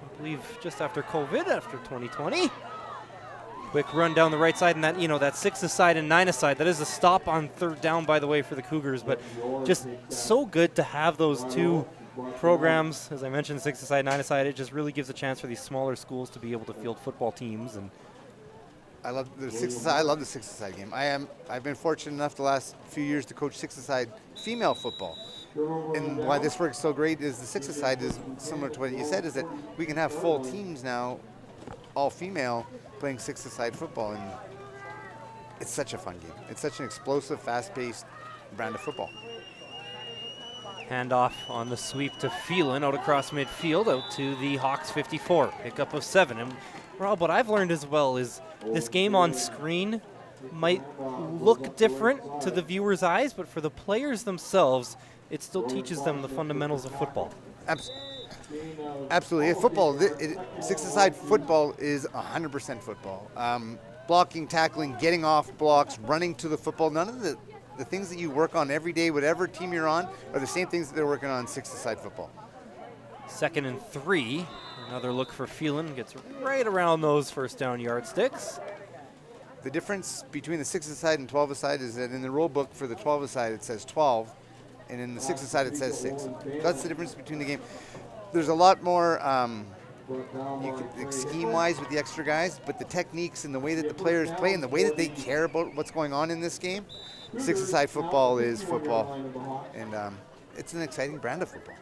I believe, just after COVID, after 2020. Quick run down the right side, and that, that 6-a-side and 9-a-side, that is a stop on third down, by the way, for the Cougars. But just so good to have those two programs. As I mentioned, 6-a-side, 9-a-side, it just really gives a chance for these smaller schools to be able to field football teams. And I love the 6-a-side. I love the 6-a-side game. I've been fortunate enough the last few years to coach 6-a-side female football. And why this works so great is the 6-a-side is similar to what you said, is that we can have full teams now, all female, playing 6-a-side football, and it's such a fun game. It's such an explosive, fast-paced brand of football. handoff on the sweep to Phelan out across midfield, out to the Hawks 54, pickup of 7. And Rob, what I've learned as well is this game on screen might look different to the viewer's eyes, but for the players themselves, it still teaches them the fundamentals of football. Absolutely. Football, 6-a-side football is 100% football. Blocking, tackling, getting off blocks, running to the football, none of the things that you work on every day, whatever team you're on, are the same things that they're working on 6-a-side football. 2nd and 3. Another look for Phelan. Gets right around those first down yardsticks. The difference between the 6-a-side and 12-a-side is that in the rule book for the 12-a-side it says 12, and in the 6-a-side it says 6. That's the difference between the game. There's a lot more scheme-wise with the extra guys, but the techniques and the way that the players play and the way that they care about what's going on in this game, 6-a-side football is football, and it's an exciting brand of football.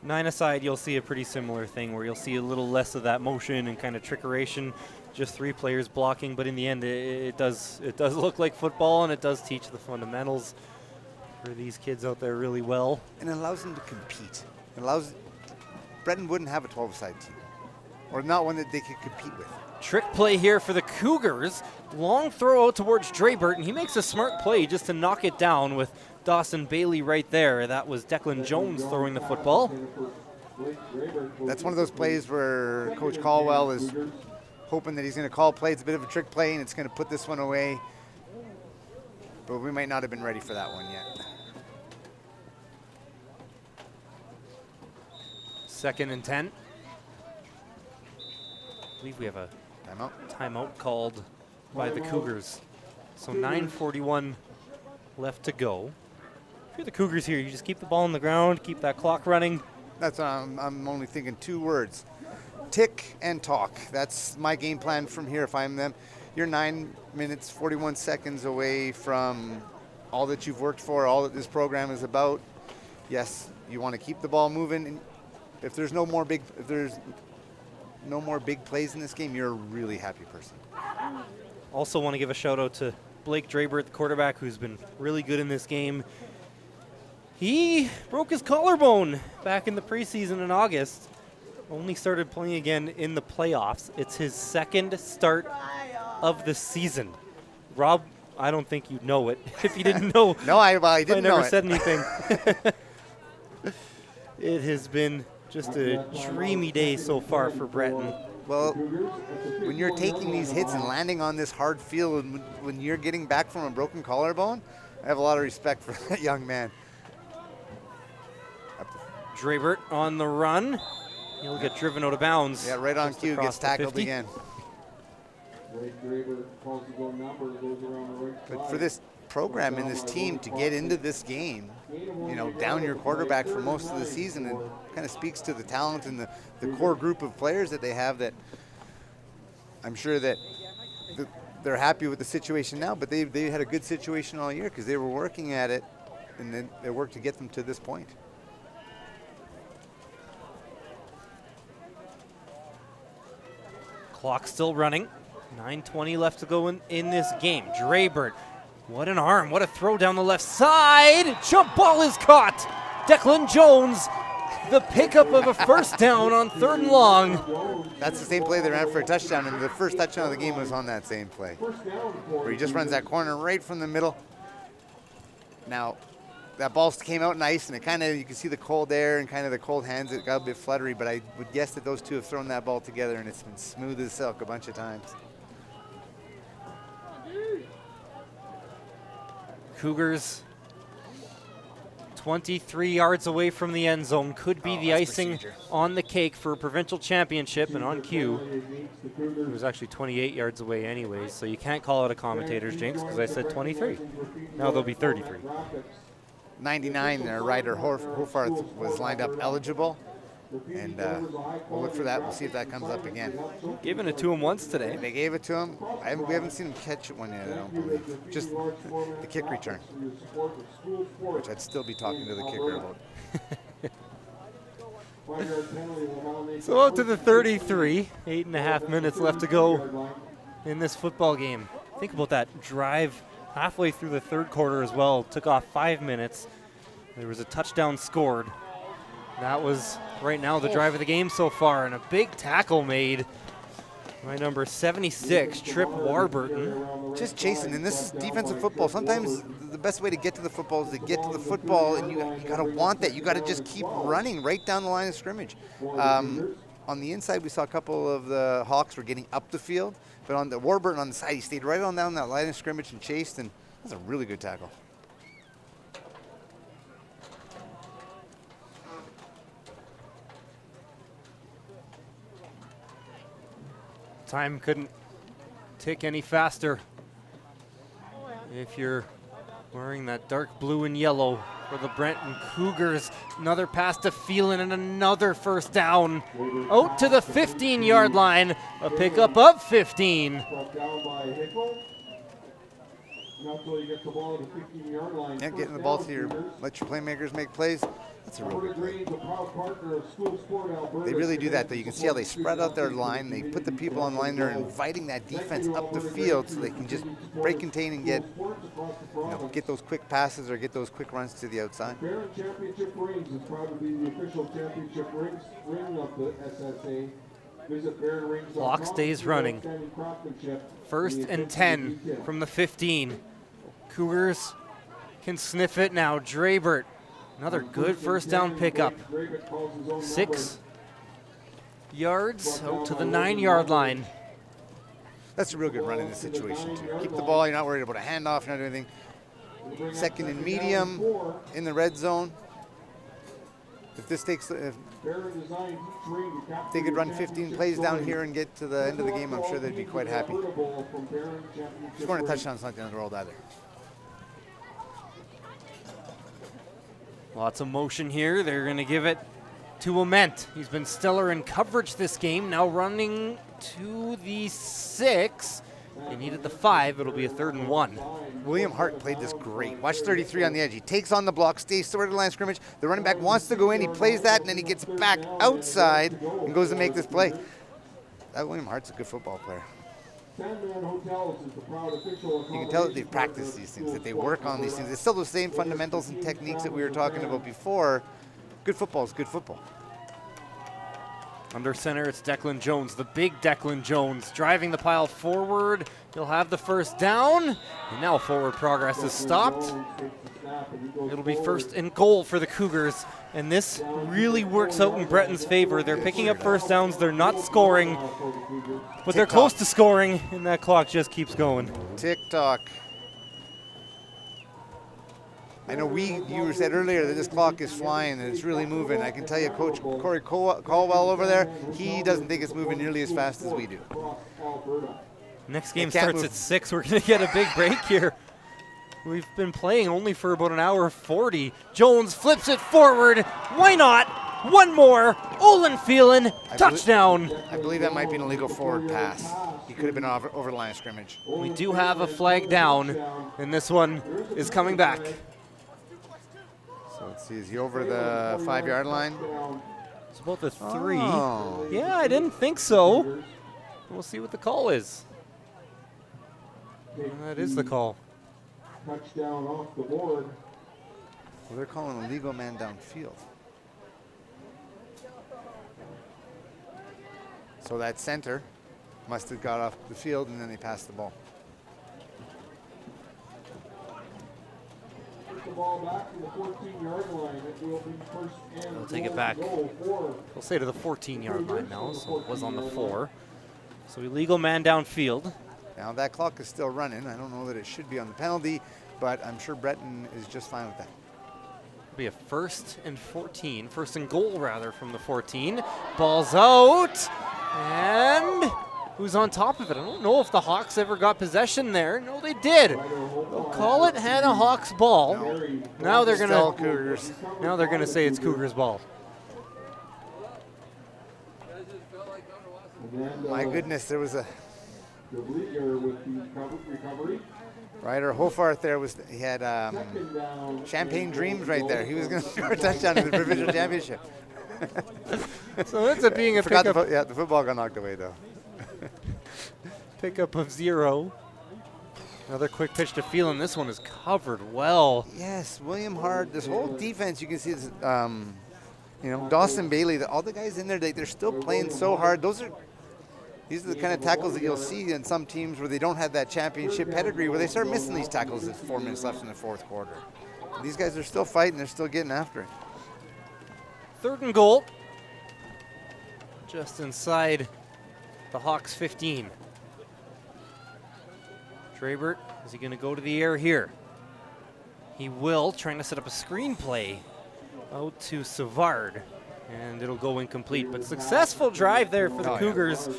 9-a-side, you'll see a pretty similar thing where you'll see a little less of that motion and kind of trickeration, just 3 players blocking, but in the end it does look like football, and it does teach the fundamentals for these kids out there really well. And it allows them to compete. It allows Breton wouldn't have a 12-a-side team, or not one that they could compete with. Trick play here for the Cougars. Long throw out towards Draybert, and he makes a smart play just to knock it down with Dawson Bailey right there. That was Declan Jones throwing the football. That's one of those plays where Coach Caldwell is hoping that he's going to call play. It's a bit of a trick play, and it's going to put this one away. But we might not have been ready for that one yet. 2nd and 10. I believe we have a timeout called by the Cougars. So 9:41 left to go. If you're the Cougars here, you just keep the ball on the ground, keep that clock running. That's I'm only thinking 2 words. Tick and talk. That's my game plan from here if I'm them. You're 9 minutes, 41 seconds away from all that you've worked for, all that this program is about. Yes, you want to keep the ball moving. And if there's no more big plays in this game, you're a really happy person. Also want to give a shout out to Blake Draybert, the quarterback, who's been really good in this game. He broke his collarbone back in the preseason in August. Only started playing again in the playoffs. It's his 2nd start of the season. Rob, I don't think you'd know it if you didn't know. No, I didn't know it. I never said anything. It has been just a dreamy day so far for Breton. Well, when you're taking these hits and landing on this hard field, and when you're getting back from a broken collarbone, I have a lot of respect for that young man. Draybert on the run. He'll get driven out of bounds. Yeah, right on cue, gets tackled again. But for this program and this team to get into this game, down your quarterback for most of the season, it kind of speaks to the talent and the core group of players that they have, that I'm sure that they're happy with the situation now, but they had a good situation all year because they were working at it, and then they worked to get them to this point. Clock still running. 9:20 left to go in this game. Draybert, what an arm, what a throw down the left side. Jump ball is caught Declan Jones, the pickup of a first down on 3rd and long. That's the same play they ran for a touchdown, and the first touchdown of the game was on that same play, where he just runs that corner right from the middle. Now, that ball came out nice, and it kind of, you can see the cold air and kind of the cold hands. It got a bit fluttery, but I would guess that those two have thrown that ball together, and it's been smooth as silk a bunch of times. Cougars 23 yards away from the end zone. Could be the icing on the cake for a provincial championship, and on cue, it was actually 28 yards away anyways, so you can't call it a commentator's jinx because I said 23. Now they'll be 33. 99 there, Ryder Hofarth was lined up eligible, and we'll look for that. We'll see if that comes up again. Giving it to him once today. They gave it to him. We haven't seen him catch one yet, I don't believe. Just the kick return, which I'd still be talking to the kicker about. So out to the 33, 8.5 minutes left to go in this football game. Think about that drive halfway through the 3rd quarter as well. Took off 5 minutes. There was a touchdown scored. That was right now the drive of the game so far, and a big tackle made by number 76, Trip Warburton. Just chasing. In this defensive football, sometimes the best way to get to the football is to get to the football, and you got to want that. You got to just keep running right down the line of scrimmage. On the inside, we saw a couple of the Hawks were getting up the field, but on the Warburton on the side, he stayed right on down that line of scrimmage and chased, and that's a really good tackle. Time couldn't tick any faster if you're wearing that dark blue and yellow for the Breton Cougars. Another pass to Phelan and another first down. Out to the 15-yard line. A pickup of 15. Yeah, getting the ball to your, let your playmakers make plays. That's a real good play. They really do that, though. You can see how they spread out their line. They put the people on line. They're inviting that defense up the field so they can just break, contain, and get, get those quick passes or get those quick runs to the outside. Barron Championship Rings is proud to be the official championship ring of the SSA. Visit Barron Rings. Clock stays running. 1st and 10 from the 15. Cougars can sniff it now. Drabert. Another good first down pickup. 6 yards out to the 9-yard line. That's a real good run in this situation, too. Keep the ball. You're not worried about a handoff. You're not doing anything. 2nd and medium in the red zone. If this takes, if they could run 15 plays down here and get to the end of the game, I'm sure they'd be quite happy. Scoring a touchdown is not the end of the world either. Lots of motion here. They're going to give it to Ament. He's been stellar in coverage this game. Now running to the 6. They needed the 5. It'll be a 3rd and 1. William Hart played this great. Watch 33 on the edge. He takes on the block, stays toward the line of scrimmage. The running back wants to go in. He plays that, and then he gets back outside and goes to make this play. That William Hart's a good football player. You can tell that they've practiced these things, that they work on these things. It's still the same fundamentals and techniques that we were talking about before. Good football is good football. Under center, it's Declan Jones, the big Declan Jones, driving the pile forward. He'll have the first down, and now forward progress is stopped. It'll be 1st and goal for the Cougars, and this really works out in Breton's favor. They're picking up first downs, they're not scoring, but they're close to scoring, and that clock just keeps going. Tick-tock. I know you said earlier that this clock is flying and it's really moving. I can tell you Coach Corey Caldwell over there, he doesn't think it's moving nearly as fast as we do. Next game starts at 6. We're going to get a big break here. We've been playing only for about an hour 40. Jones flips it forward. Why not? One more. Olin Phelan, touchdown. I believe that might be an illegal forward pass. He could have been over the line of scrimmage. We do have a flag down, and this one is coming back. So let's see, is he over the 5-yard line? It's about the 3. Oh. Yeah, I didn't think so. We'll see what the call is. And that is the call. Touchdown off the board. Well, they're calling a legal man downfield. So that center must have got off the field and then they passed the ball. The ball back to the 14-yard line. It will be first and They'll take it goal back. for We'll say to the 14-yard line now, so it was on the 4. So illegal man downfield. Now that clock is still running. I don't know that it should be on the penalty, but I'm sure Breton is just fine with that. It'll be a first and 14, first and goal rather from the 14. Ball's out, and who's on top of it? I don't know if the Hawks ever got possession there. No, they did. They'll call it Hanna Hawks ball. No. Now they're Still gonna Cougars. Now they're gonna say it's Cougars ball. My goodness, there was a with the recovery. Ryder Hofarth there. He had Second down. champagne dreams right there. He was going to score a touchdown in the provincial championship. So that's it being a Forgot pickup, the football got knocked away though. pickup of 0. Another quick pitch to Phelan. This one is covered well. Yes, William Hard. This whole defense, you can see this. Dawson Bailey. All the guys in there, they're still playing so hard. These are the kind of tackles that you'll see in some teams where they don't have that championship pedigree, where they start missing these tackles with 4 minutes left in the fourth quarter. These guys are still fighting. They're still getting after it. 3rd and goal. Just inside the Hawks 15. Trabert, is he going to go to the air here? He will, trying to set up a screenplay out to Savard. And it'll go incomplete, but successful drive there for the Cougars.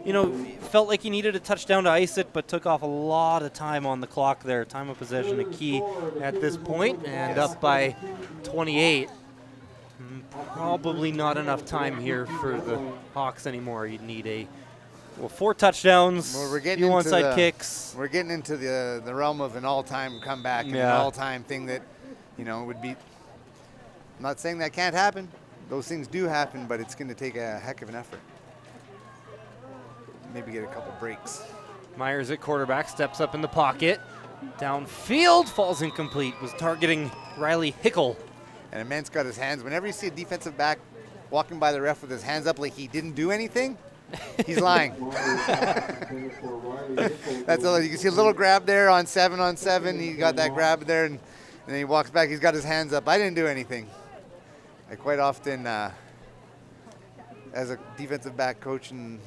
You know, felt like he needed a touchdown to ice it, but took off a lot of time on the clock there. Time of possession a key at this point, and up by 28. Probably not enough time here for the Hawks anymore. You'd need 4 touchdowns, Well, we're getting few into onside kicks. We're getting into the realm of an all-time comeback and an Yeah. all-time thing that, would be. I'm not saying that can't happen. Those things do happen, but it's going to take a heck of an effort. Maybe get a couple breaks. Myers at quarterback, steps up in the pocket. Downfield, falls incomplete. Was targeting Riley Hickle. And Immense got his hands. Whenever you see a defensive back walking by the ref with his hands up like he didn't do anything, he's lying. That's all. You can see a little grab there on 7-on-7. He got that grab there, and then he walks back. He's got his hands up. I didn't do anything. I quite often, as a defensive back coach and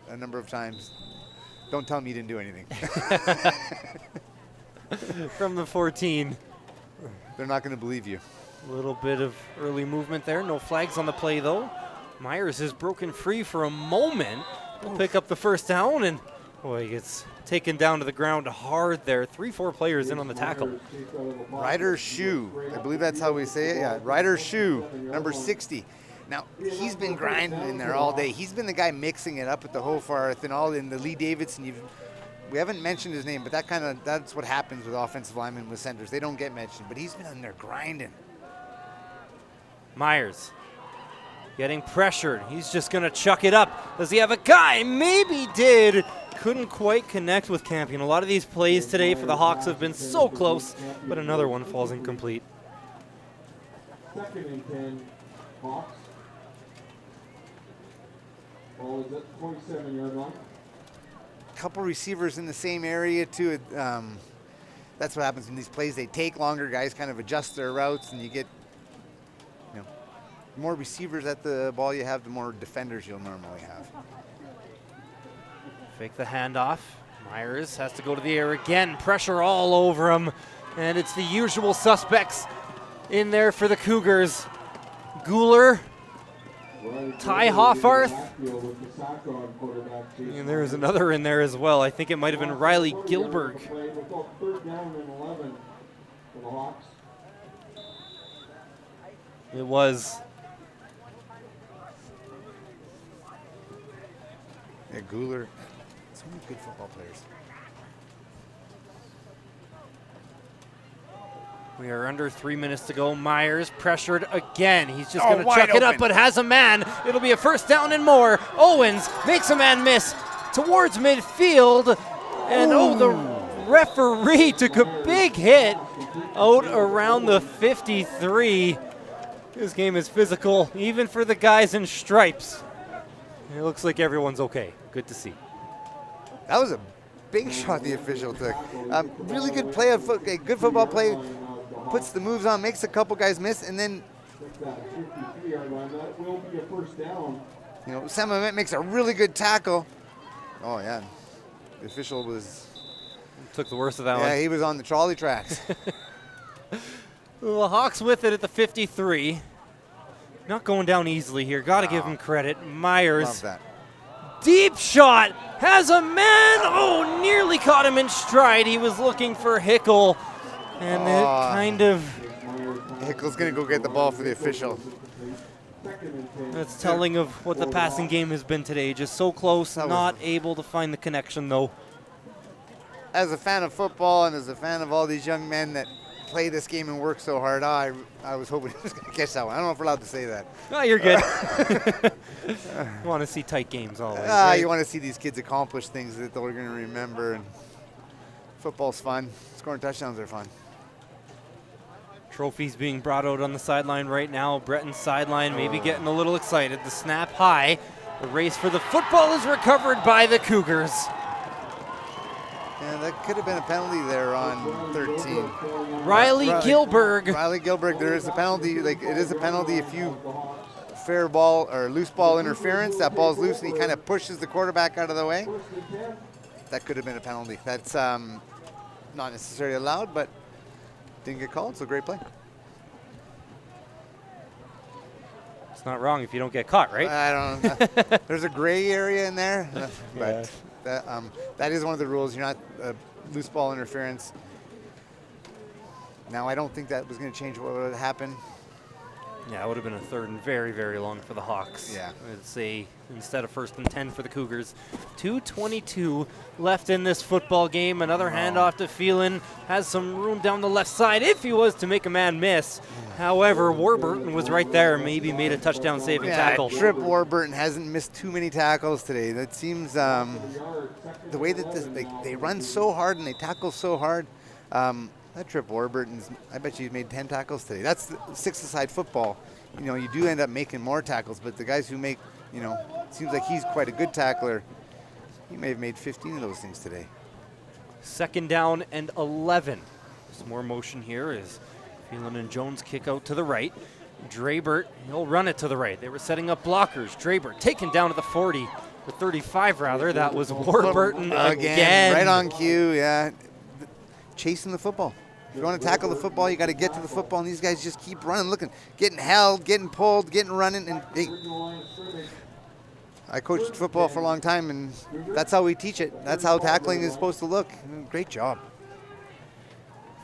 a number of times, don't tell me you didn't do anything. From the 14. They're not going to believe you. A little bit of early movement there. No flags on the play, though. Myers is broken free for a moment. He'll pick up the first down, and boy, he gets taken down to the ground hard there. 3-4 players in on the tackle. Ryder Shoe, I believe that's how we say it. Yeah, Ryder Shoe, number 60. Now, he's been grinding in there all day. He's been the guy mixing it up with the Hofarth and all in the Lee Davidson. We haven't mentioned his name, but that's what happens with offensive linemen with centers. They don't get mentioned, but he's been in there grinding. Myers getting pressured. He's just going to chuck it up. Does he have a guy? Maybe did. Couldn't quite connect with Campion. A lot of these plays today for the Hawks have been so close, but another one falls incomplete. 2nd and 10, Hawks. Ball is at the 27-yard line. Couple receivers in the same area too. That's what happens in these plays. They take longer. Guys kind of adjust their routes, and you get, the more receivers at the ball you have, the more defenders you'll normally have. Fake the handoff. Myers has to go to the air again. Pressure all over him, and it's the usual suspects in there for the Cougars. Guler, Ty Hoffarth, and there's another in there as well. I think it might have been Riley Gilberg. 3rd down and 11 for the Hawks. It was. Yeah, Guler. So many good football players. We are under 3 minutes to go. Myers pressured again. He's just going to wide chuck it up, open. but has a man. It'll be a first down and more. Owens makes a man miss towards midfield. And the referee took a big hit out around the 53. This game is physical, even for the guys in stripes. It looks like everyone's okay. Good to see. That was a big shot the official took. Really good play, good football play. Puts the moves on, makes a couple guys miss, and then Sam Ament makes a really good tackle. Oh yeah, the official took the worst of that one. Yeah, he was on the trolley tracks. The Hawks with it at the 53. Not going down easily here. Got to give him credit. Myers. Love that. Deep shot. Has a man. Oh, nearly caught him in stride. He was looking for Hickle. And it kind of. Hickle's going to go get the ball for the official. That's telling of what the passing game has been today. Just so close. Not able to find the connection, though. As a fan of football and as a fan of all these young men that play this game and work so hard, I was hoping he was going to catch that one. I don't know if we're allowed to say that. No, you're good. You want to see tight games always. Right? You want to see these kids accomplish things that they're going to remember. And football's fun. Scoring touchdowns are fun. Trophies being brought out on the sideline right now. Breton's sideline maybe getting a little excited. The snap high. The race for the football is recovered by the Cougars. Yeah, that could have been a penalty there on 13. Riley Gilberg. Riley Gilberg, there is a penalty. Like, it is a penalty if you fair ball or loose ball interference. That ball's loose and he kind of pushes the quarterback out of the way. That could have been a penalty. That's not necessarily allowed, but didn't get called, so great play. It's not wrong if you don't get caught, right? I don't know. There's a gray area in there, but that is one of the rules. You're not loose ball interference. Now, I don't think that was going to change what would happen. Yeah, it would have been a third and very, very long for the Hawks. Yeah. It's instead of 1st and 10 for the Cougars. 2:22 left in this football game. Another handoff to Phelan. Has some room down the left side if he was to make a man miss. However, Warburton was right there. Maybe made a touchdown-saving tackle. Trip Warburton hasn't missed too many tackles today. That seems the way that they run so hard and they tackle so hard. That Trip Warburton's, I bet you he's made 10 tackles today. That's the six-a-side football. You do end up making more tackles, but the guys who make, it seems like he's quite a good tackler. He may have made 15 of those things today. 2nd down and 11. Some more motion here as Phelan and Jones kick out to the right. Drabert, he'll run it to the right. They were setting up blockers. Drabert taken down to the 40, the 35 rather. That was Warburton again. Right on cue, yeah. Chasing the football. If you want to tackle the football, you got to get to the football, and these guys just keep running, looking, getting held, getting pulled, getting running, and I coached football for a long time, and that's how we teach it. That's how tackling is supposed to look. Great job.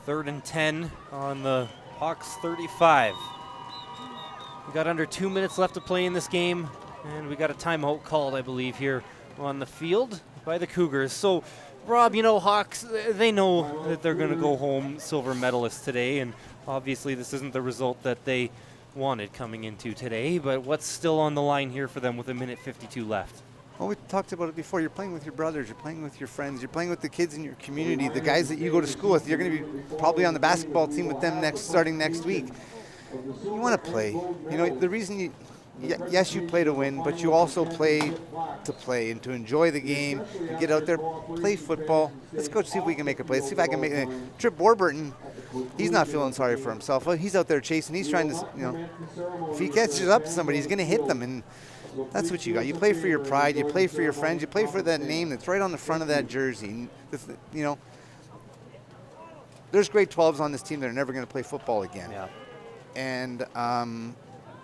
3rd and 10 on the Hawks 35. We got under 2 minutes left to play in this game, and we got a timeout called, I believe, here on the field by the Cougars. So, Rob, Hawks, they know that they're going to go home silver medalists today, and obviously this isn't the result that they wanted coming into today, but what's still on the line here for them with 1:52 left? Well, we talked about it before. You're playing with your brothers. You're playing with your friends. You're playing with the kids in your community, the guys that you go to school with. You're going to be probably on the basketball team with them starting next week. You want to play. The reason yes, you play to win, but you also play to play and to enjoy the game. You get out there, play football. Let's go see if we can make a play. Let's see if I can make it. Trip Warburton, he's not feeling sorry for himself. He's out there chasing. He's trying to, if he catches up to somebody, he's going to hit them. And that's what you got. You play for your pride. You play for your friends. You play for that name that's right on the front of that jersey. And there's grade 12s on this team that are never going to play football again. Yeah. And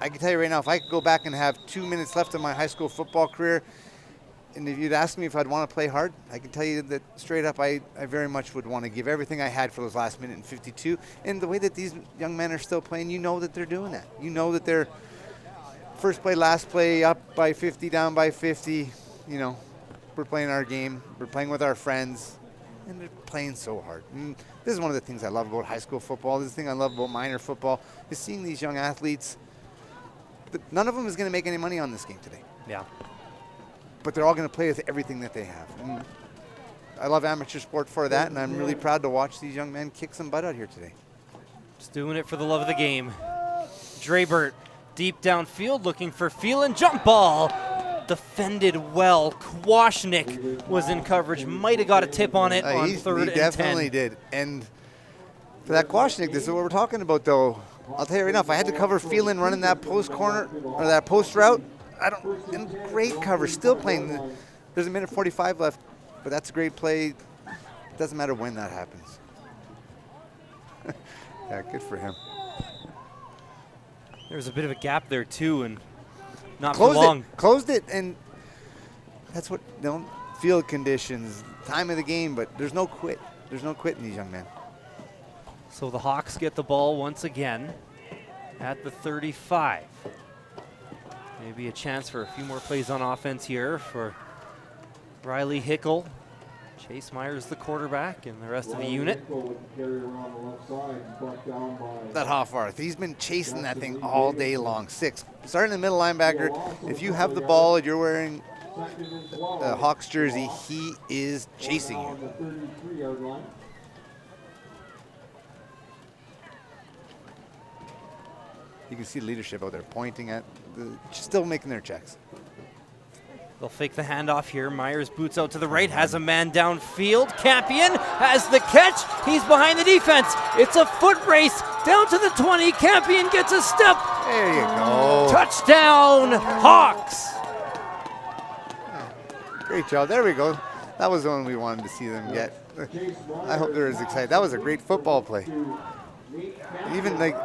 I can tell you right now, if I could go back and have 2 minutes left of my high school football career, and if you'd ask me if I'd want to play hard, I can tell you that straight up, I very much would want to give everything I had for those last minute and 52. And the way that these young men are still playing, that they're doing that. That they're first play, last play, up by 50, down by 50. We're playing our game. We're playing with our friends. And they're playing so hard. And this is one of the things I love about high school football. This is the thing I love about minor football, is seeing these young athletes. None of them is going to make any money on this game today. Yeah. But they're all going to play with everything that they have. And I love amateur sport for that, and I'm really proud to watch these young men kick some butt out here today. Just doing it for the love of the game. Drabert deep downfield looking for Phelan. Jump ball. Defended well. Kwasnick was in coverage. Might have got a tip on it on 3rd and 10. He definitely did. And for that Kwasnick, this is what we're talking about, though. I'll tell you right now, if I had to cover Phelan running that post corner or that post route, great cover. Still playing. There's a minute 45 left, but that's a great play. Doesn't matter when that happens. Yeah, good for him. There's a bit of a gap there too, and not for long. Closed it, and that's what, field conditions, time of the game, but there's no quit. There's no quit in these young men. So the Hawks get the ball once again at the 35. Maybe a chance for a few more plays on offense here for Riley Hickel. Chase Myers, the quarterback, and the rest of the unit. That Hoffarth, he's been chasing that thing all day long. 6. Starting in the middle linebacker, if you have the ball and you're wearing a Hawks jersey, he is chasing you. You can see leadership out there pointing at, still making their checks. They'll fake the handoff here. Myers boots out to the right, has a man downfield. Campion has the catch. He's behind the defense. It's a foot race down to the 20. Campion gets a step. There you go. Touchdown, Hawks. Great job. There we go. That was the one we wanted to see them get. I hope they're as excited. That was a great football play. Even like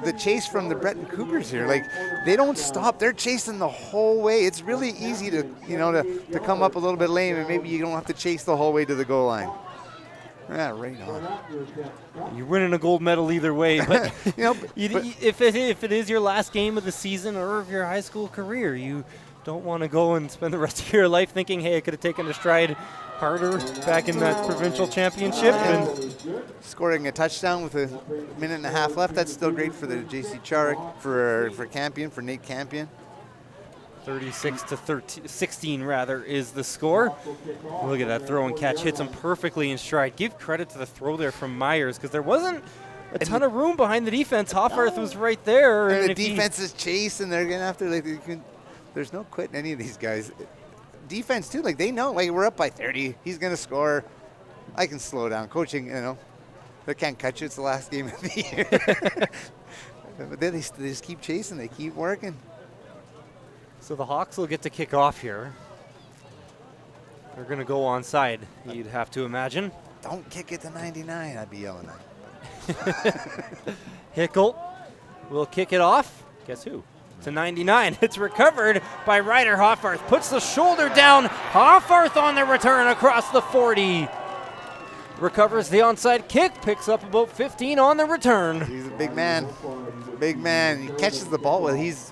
the chase from the Breton Cougars here, like they don't stop. They're chasing the whole way. It's really easy to, to come up a little bit lame, and maybe you don't have to chase the whole way to the goal line. Yeah, right on. You're winning a gold medal either way, but, if it is your last game of the season or of your high school career, you don't want to go and spend the rest of your life thinking, hey, I could have taken a stride harder back in that provincial championship. And scoring a touchdown with a minute and a half left, that's still great for the JC Charyk, for Campion, for Nate Campion. 16 rather is the score. Look at that throw and catch, hits him perfectly in stride. Give credit to the throw there from Myers, because there wasn't a ton of room behind the defense. Hoffarth was right there. And the defense is chasing. They're going after, there's no quitting any of these guys. Defense too, they know, we're up by 30. He's going to score. I can slow down. Coaching, they can't catch you. It's the last game of the year. But they just keep chasing. They keep working. So the Hawks will get to kick off here. They're going to go onside, you'd have to imagine. Don't kick it to 99, I'd be yelling at. Hickel will kick it off. Guess who? To 99. It's recovered by Ryder Hoffarth. Puts the shoulder down. Hoffarth on the return across the 40. Recovers the onside kick. Picks up about 15 on the return. He's a big man. Big man. He catches the ball. Well, he's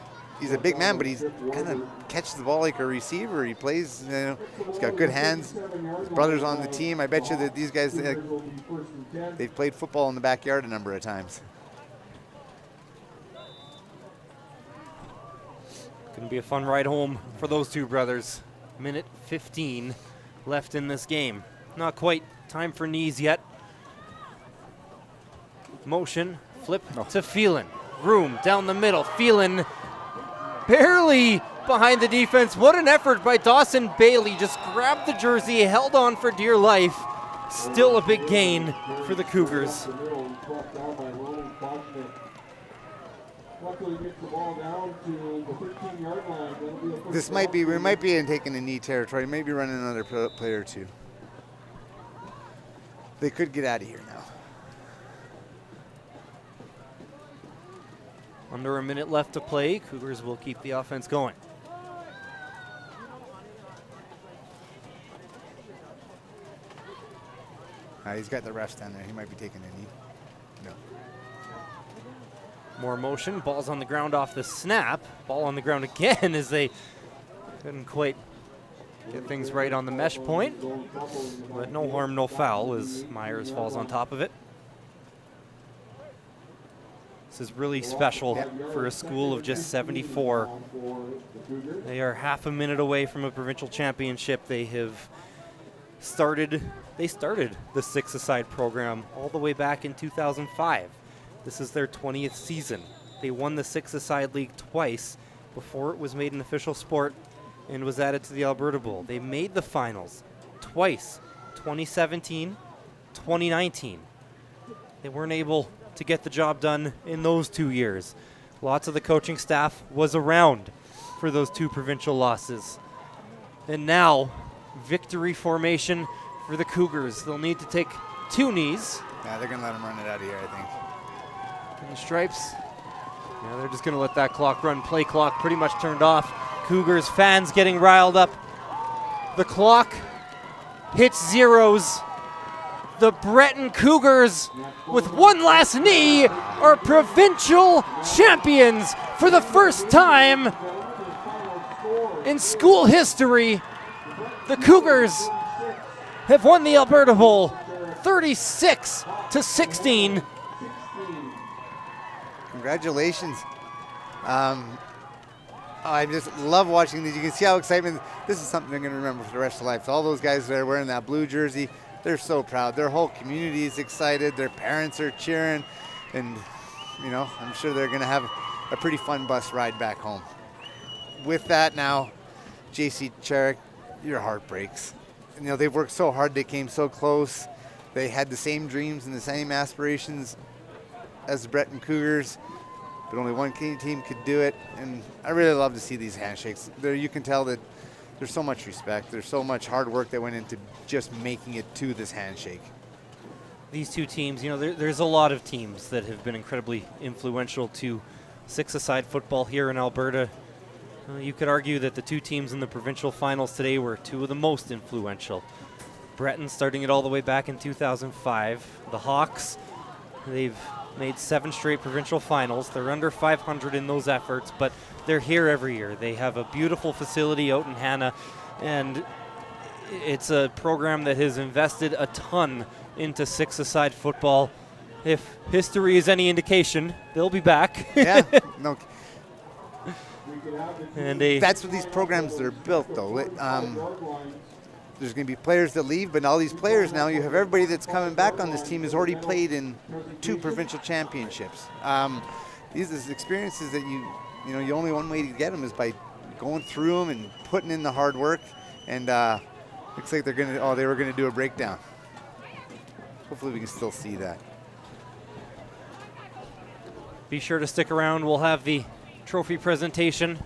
a big man, but he's kind of catches the ball like a receiver. He plays, he's got good hands. His brother's on the team. I bet you that these guys, they've played football in the backyard a number of times. Going to be a fun ride home for those two brothers. Minute 15 left in this game. Not quite time for knees yet. Motion, flip to Phelan. Room down the middle. Phelan barely behind the defense. What an effort by Dawson Bailey. Just grabbed the jersey, held on for dear life. Still a big gain for the Cougars. This might be, we might be in taking a knee territory, maybe running another player or two. They could get out of here now. Under a minute left to play. Cougars will keep the offense going. He's got the refs down there. He might be taking a knee. No. More motion. Ball's on the ground off the snap. Ball on the ground again as they couldn't quite get things right on the mesh point. But no harm, no foul as Myers falls on top of it. This is really special for a school of just 74. They are half a minute away from a provincial championship. They have started the 6-a-side program all the way back in 2005. This is their 20th season. They won the 6-a-side league twice before it was made an official sport and was added to the Alberta Bowl. They made the finals twice, 2017, 2019. They weren't able to get the job done in those 2 years. Lots of the coaching staff was around for those 2 provincial losses. And now, victory formation for the Cougars. They'll need to take 2 knees. Yeah, they're going to let them run it out of here, I think. And the Stripes, yeah, they're just going to let that clock run. Play clock pretty much turned off. Cougars fans getting riled up. The clock hits zeros. The Breton Cougars, with one last knee, are provincial champions for the first time in school history. The Cougars have won the Alberta Bowl 36-16. Congratulations. I just love watching these. You can see how excitement. This is something they're going to remember for the rest of their life. So all those guys that are wearing that blue jersey, they're so proud. Their whole community is excited. Their parents are cheering. And, you know, I'm sure they're going to have a pretty fun bus ride back home. With that now, JC Charyk, your heart breaks. You know, they've worked so hard. They came so close. They had the same dreams and the same aspirations as the Breton Cougars, but only one team could do it. And I really love to see these handshakes. You can tell that there's so much respect. There's so much hard work that went into just making it to this handshake. These 2 teams, you know, there's a lot of teams that have been incredibly influential to 6-a-side football here in Alberta. You could argue that the 2 teams in the provincial finals today were 2 of the most influential. Breton starting it all the way back in 2005. The Hawks, they've made 7 straight provincial finals. They're under 500 in those efforts, but they're here every year. They have a beautiful facility out in Hanna, and it's a program that has invested a ton into 6-a-side football. If history is any indication, they'll be back. Yeah, no. And that's what these programs are built, though. There's going to be players that leave, but all these players now, you have everybody that's coming back on this team has already played in 2 provincial championships. These are experiences that you know, the only one way to get them is by going through them and putting in the hard work. And looks like they're going to, they were going to do a breakdown. Hopefully we can still see that. Be sure to stick around. We'll have the trophy presentation.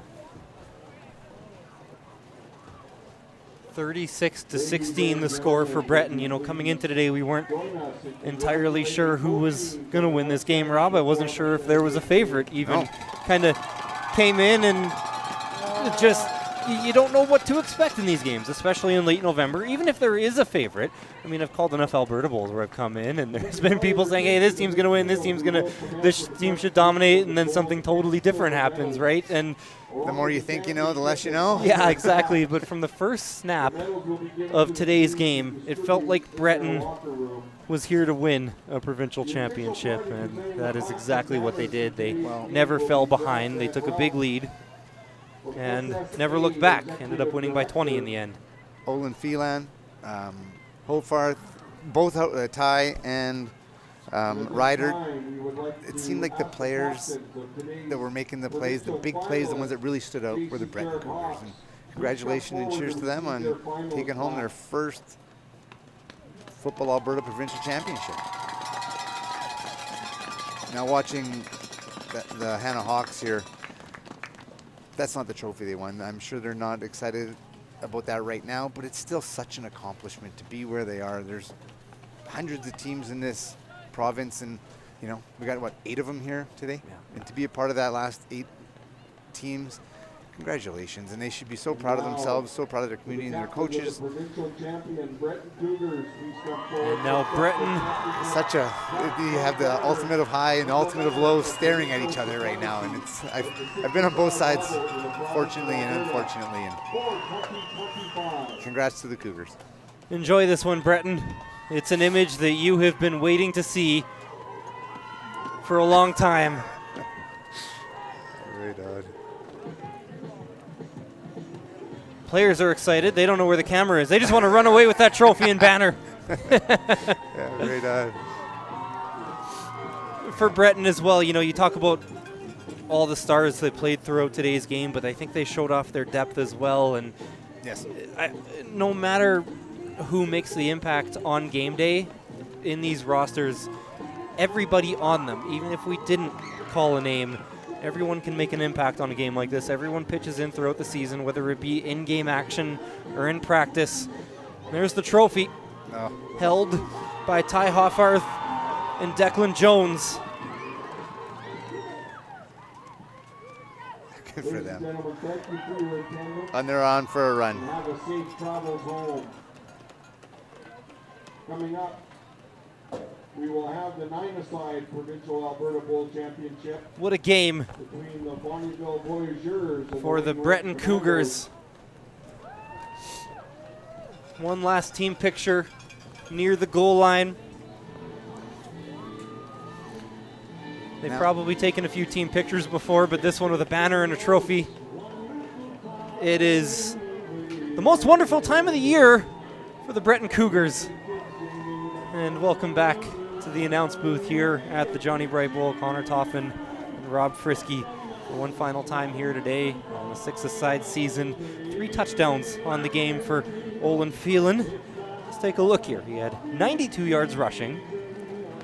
36-16 the score for Breton. You know, coming into today, we weren't entirely sure who was going to win this game, Rob. I wasn't sure if there was a favorite even. Kind of came in and just, you don't know what to expect in these games, especially in late November, even if there is a favorite. I mean, I've called enough Alberta Bowls where I've come in and there's been people saying, hey, this team's going to win, this team should dominate, and then something totally different happens, right? And the more you think you know, the less you know. Yeah, exactly. But from the first snap of today's game, it felt like Breton was here to win a provincial championship, and that is exactly what they did. They never fell behind. They took a big lead and never looked back. Ended up winning by 20 in the end. Olin Phelan, Hofarth, both Ty and Ryder. It seemed like the players that were making the plays, the big plays, the ones that really stood out, were the Breton Cougars. And congratulations and cheers to them on taking home their first Football Alberta Provincial Championship. Now watching the Hanna Hawks here, that's not the trophy they won. I'm sure they're not excited about that right now, but it's still such an accomplishment to be where they are. There's hundreds of teams in this province, and you know, we got what, 8 of them here today? Yeah. And to be a part of that last 8 teams, congratulations. And they should be so proud of themselves, so proud of their community and their coaches. And now Breton, You have the ultimate of high and the ultimate of low staring at each other right now, and it's I've been on both sides, fortunately and unfortunately, and congrats to the Cougars. enjoy this one, Breton. It's an image that you have been waiting to see for a long time. Right on. Players are excited. They don't know where the camera is. They just want to run away with that trophy and banner. Yeah, right. For Breton as well, you talk about all the stars that played throughout today's game, but I think they showed off their depth as well. And Yes. no matter who makes the impact on game day in these rosters, everybody on them, even if we didn't call a name, everyone can make an impact on a game like this. Everyone pitches in throughout the season, whether it be in-game action or in practice. There's the trophy, held by Ty Hoffarth and Declan Jones. Good for Ladies and them. gentlemen, thank you for your attendance. And they're on for a run. And have a safe travels home. Coming up, we will have the 9-a-side Provincial Alberta Bowl Championship What a game between the Bonnyville Voyageurs and for the Wayne Breton North Cougars. One last team picture near the goal line. They've Now- probably taken a few team pictures before, but this one with a banner and a trophy. It is the most wonderful time of the year for the Breton Cougars. And welcome back to the announce booth here at the Johnny Bright Bowl. Connor Toffin and Rob Frisky for one final time here today on the 6-a-side season. 3 touchdowns on the game for Olin Phelan. Let's take a look here. He had 92 yards rushing,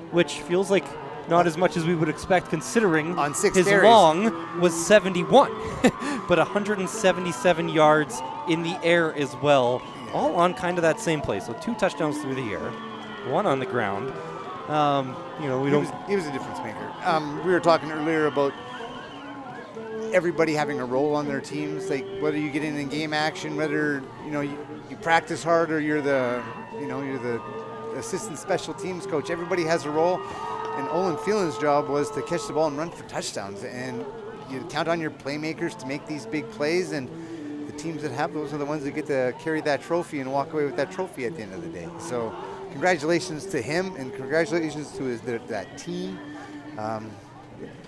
which feels like not as much as we would expect considering On 6 his carries. long was 71, but 177 yards in the air as well, all on kind of that same play. So 2 touchdowns through the air, 1 on the ground. We don't. He was a difference maker. We were talking earlier about everybody having a role on their teams, like whether you get in game action, whether you practice hard, or you're the assistant special teams coach. Everybody has a role, and Olin Phelan's job was to catch the ball and run for touchdowns. And you count on your playmakers to make these big plays, and the teams that have those are the ones that get to carry that trophy and walk away with that trophy at the end of the day. So congratulations to him, and congratulations to that team.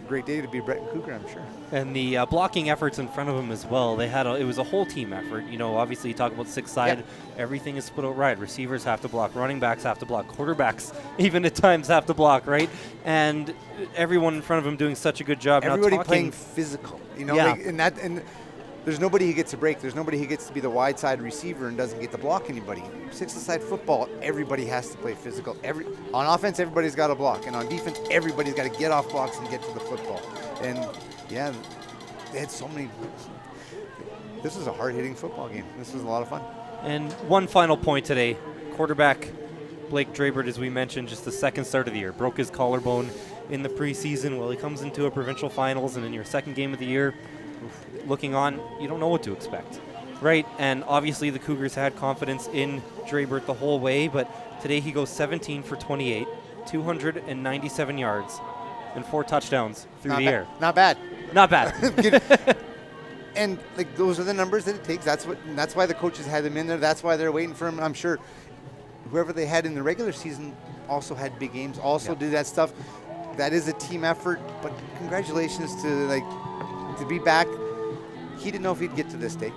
Great day to be Breton Cougar, I'm sure. And the blocking efforts in front of him as well. They had it was a whole team effort. Obviously you talk about 6-side, everything is split out right. Receivers have to block, running backs have to block, quarterbacks even at times have to block, right? And everyone in front of him doing such a good job. Everybody now playing physical, Yeah. and there's nobody who gets a break. There's nobody who gets to be the wide side receiver and doesn't get to block anybody. 6-a-side football, everybody has to play physical. On offense, everybody's got to block, and on defense, everybody's got to get off blocks and get to the football. And yeah, they had so many. This was a hard-hitting football game. This was a lot of fun. And one final point today. Quarterback Blake Drabert, as we mentioned, just the second start of the year. Broke his collarbone in the preseason. Well, he comes into a provincial finals, and in your second game of the year, looking on, you don't know what to expect, right? And obviously the Cougars had confidence in Drabert the whole way, but today he goes 17 for 28, 297 yards, and 4 touchdowns through the air. Not bad. Not bad. And those are the numbers that it takes. That's why the coaches had him in there. That's why they're waiting for him. I'm sure whoever they had in the regular season also had big games, also did that stuff. That is a team effort, but congratulations to be back. He didn't know if he'd get to this day.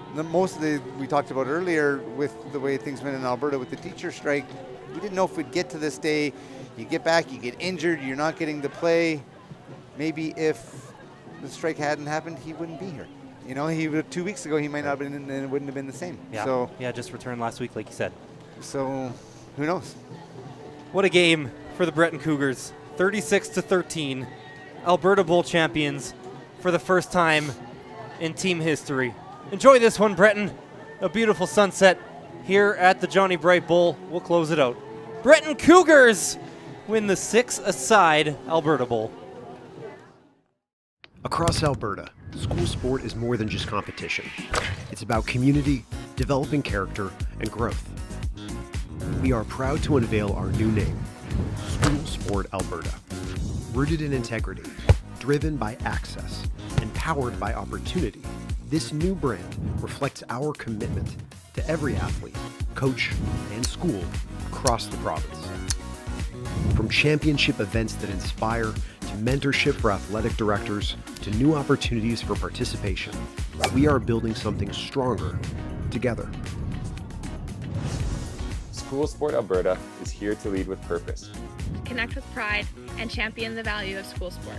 We talked about earlier with the way things went in Alberta with the teacher strike. We didn't know if we'd get to this day. You get back, you get injured, you're not getting to play. Maybe if the strike hadn't happened, he wouldn't be here. 2 weeks ago he might not have been, and it wouldn't have been the same. Yeah. So Just returned last week, like you said. So who knows? What a game for the Breton Cougars. 36-13, Alberta Bowl champions for the first time in team history. Enjoy this one, Breton. A beautiful sunset here at the Johnny Bright Bowl. We'll close it out. Breton Cougars win the 6-a-side Alberta Bowl. Across Alberta, school sport is more than just competition. It's about community, developing character, and growth. We are proud to unveil our new name, School Sport Alberta. Rooted in integrity, driven by access, and powered by opportunity, this new brand reflects our commitment to every athlete, coach, and school across the province. From championship events that inspire, to mentorship for athletic directors, to new opportunities for participation, we are building something stronger together. School Sport Alberta is here to lead with purpose. Connect with pride and champion the value of school sport.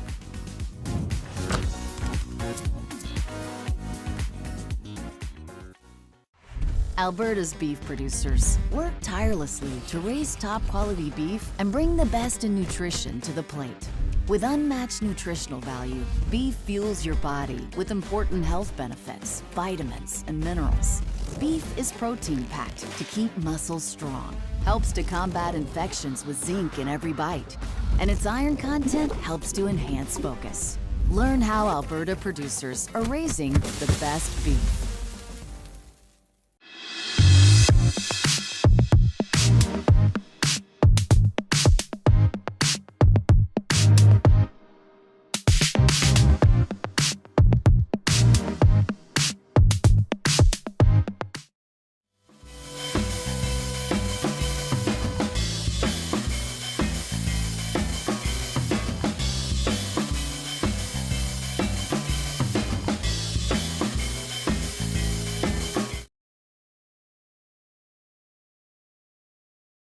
Alberta's beef producers work tirelessly to raise top quality beef and bring the best in nutrition to the plate. With unmatched nutritional value, beef fuels your body with important health benefits, vitamins, and minerals. Beef is protein-packed to keep muscles strong, helps to combat infections with zinc in every bite, and its iron content helps to enhance focus. Learn how Alberta producers are raising the best beef.